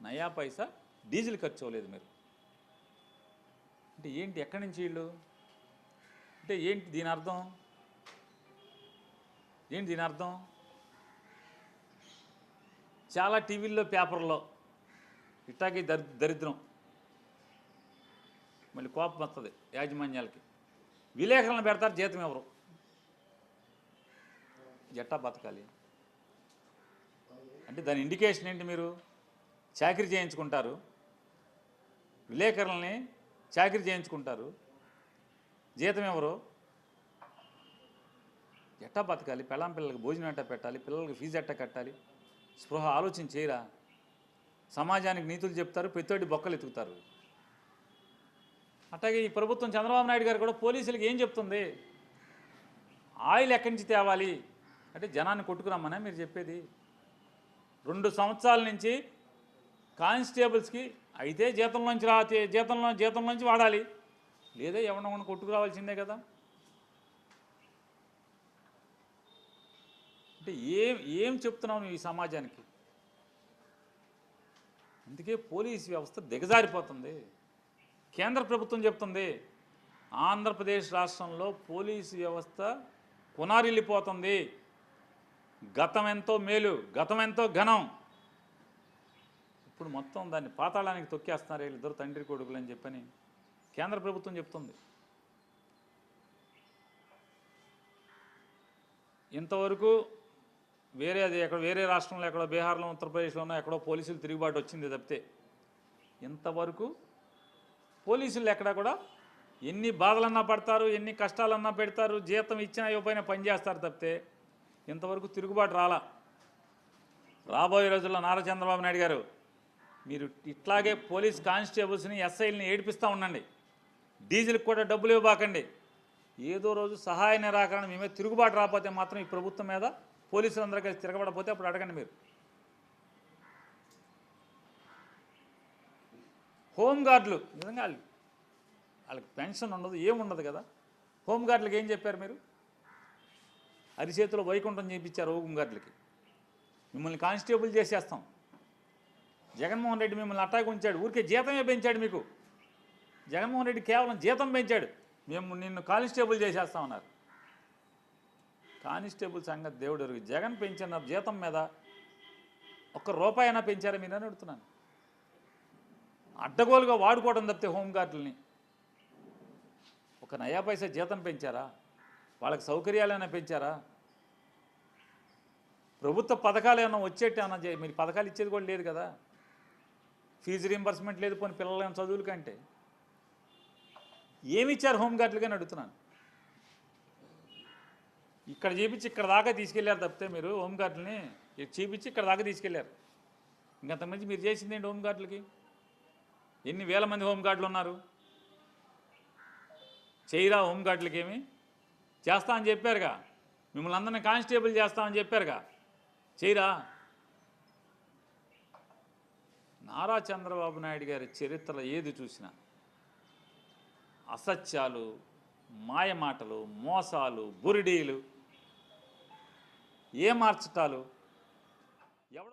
నయా పైసా డీజిల్ ఖర్చు అవ్వలేదు మీరు. అంటే ఏంటి, ఎక్కడి నుంచి వీళ్ళు అంటే ఏంటి దీని అర్థం? ఏంటి దీని అర్థం? చాలా టీవీల్లో పేపర్లో ఇట్టాకి దరిద్రం మళ్ళీ కోపం వస్తుంది యాజమాన్యాలకి. విలేకరులను పెడతారు, జీతం ఎవరు ఎట్టా బతకాలి అంటే దాని ఇండికేషన్ ఏంటి? మీరు చాకరీ చేయించుకుంటారు, విలేకరులని చాకరీ చేయించుకుంటారు, జీతం ఎవరు ఎట్టా బతకాలి? పిల్లలకి భోజనం ఎట్టా పెట్టాలి? పిల్లలకి ఫీజు ఎట్టా కట్టాలి? స్పృహ ఆలోచన చేయరా? సమాజానికి నీతులు చెప్తారు, పెద్దోడి బొక్కలు ఎత్తుకుతారు. అట్లాగే ఈ ప్రభుత్వం చంద్రబాబు నాయుడు గారు కూడా పోలీసులకు ఏం చెప్తుంది? ఆయిల్ ఎక్కడి నుంచి తేవాలి అంటే జనాన్ని కొట్టుకురమ్మనే మీరు చెప్పేది. 2 సంవత్సరాల నుంచి కానిస్టేబుల్స్కి అయితే జీతంలోంచి వాడాలి, లేదా ఎవరినొకరిని కొట్టుకురావాల్సిందే కదా. అంటే ఏం చెప్తున్నావు నువ్వు ఈ సమాజానికి? అందుకే పోలీస్ వ్యవస్థ దిగజారిపోతుంది. కేంద్ర ప్రభుత్వం చెప్తుంది ఆంధ్రప్రదేశ్ రాష్ట్రంలో పోలీసు వ్యవస్థ కునారిల్లిపోతుంది, గతం ఎంతో మేలు, గతం ఎంతో ఘనం, ఇప్పుడు మొత్తం దాన్ని పాతాళానికి తొక్కేస్తున్నారు వీళ్ళిద్దరు తండ్రి కొడుకులు అని చెప్పని కేంద్ర ప్రభుత్వం చెప్తుంది. ఇంతవరకు వేరే రాష్ట్రంలో ఎక్కడో బీహార్లో, ఉత్తరప్రదేశ్లోనో ఎక్కడో పోలీసులు తిరుగుబాటు వచ్చింది తప్పితే ఇంతవరకు పోలీసులు ఎక్కడా కూడా ఎన్ని బాధలన్నా పడతారు, ఎన్ని కష్టాలన్నా పెడతారు, జీతం ఇచ్చినా ఇవ్వకపోయినా పనిచేస్తారు తప్పితే ఇంతవరకు తిరుగుబాటు రాలా. రాబోయే రోజుల్లో నారా చంద్రబాబు నాయుడు గారు మీరు ఇట్లాగే పోలీస్ కానిస్టేబుల్స్ని, ఎస్ఐల్ని ఏడిపిస్తూ ఉండండి. డీజిల్కి కూడా డబ్బులు ఇవ్వబాకండి. ఏదో రోజు సహాయ నిరాకరణ మేమే తిరుగుబాటు రాకపోతే మాత్రం ఈ ప్రభుత్వం మీద పోలీసులందరూ కలిసి తిరగబడపోతే అప్పుడు అడగండి మీరు. హోంగార్డులు నిజంగా వాళ్ళకి పెన్షన్ ఉండదు, ఏముండదు కదా. హోంగార్డులకు ఏం చెప్పారు మీరు? అరిచేతిలో వైకుంఠం చేయించారు హోంగార్డులకి. మిమ్మల్ని కానిస్టేబుల్ చేసేస్తాం. జగన్మోహన్ రెడ్డి మిమ్మల్ని అట్టాగా ఉంచాడు, ఊరికే జీతమే పెంచాడు మీకు. జగన్మోహన్ రెడ్డి కేవలం జీతం పెంచాడు, మేము నిన్ను కానిస్టేబుల్ చేసేస్తామన్నారు. కానిస్టేబుల్ సంగతి దేవుడు ఎరుగు. జగన్ పెంచిన జీతం మీద ₹1 అయినా పెంచారా మీరు అని అడుగుతున్నాను. అడ్డగోలుగా వాడుకోవడం తప్పితే హోంగార్డులని ఒక నయా పైసా జీతం పెంచారా? వాళ్ళకి సౌకర్యాలైనా పెంచారా? ప్రభుత్వ పథకాలు ఏమైనా వచ్చేట్టు ఏమన్నా మీరు పథకాలు ఇచ్చేది కూడా లేదు కదా. ఫీజు రీంబర్స్మెంట్ లేదు, పోనీ పిల్లల చదువుల కంటే ఏమి ఇచ్చారు హోంగార్డులుగా అని అడుగుతున్నాను. ఇక్కడ చూపించి ఇక్కడ దాకా తీసుకెళ్లారు తప్పితే మీరు హోంగార్డులని చూపించి ఇక్కడ దాకా తీసుకెళ్లారు. ఇంకంతమంది మీరు చేసింది ఏంటి హోంగార్డులకి? ఎన్ని వేల మంది హోంగార్డులు ఉన్నారు? చేయరా హోంగార్డులకి? ఏమి చేస్తా అని చెప్పారుగా, మిమ్మల్ని అందరినీ కానిస్టేబుల్ చేస్తామని చెప్పారుగా, చేయరా? నారా చంద్రబాబు నాయుడు గారి చరిత్రలో ఏది చూసినా అసత్యాలు, మాయమాటలు, మోసాలు, బురిడీలు, ఏ మార్చటాలు ఎవడో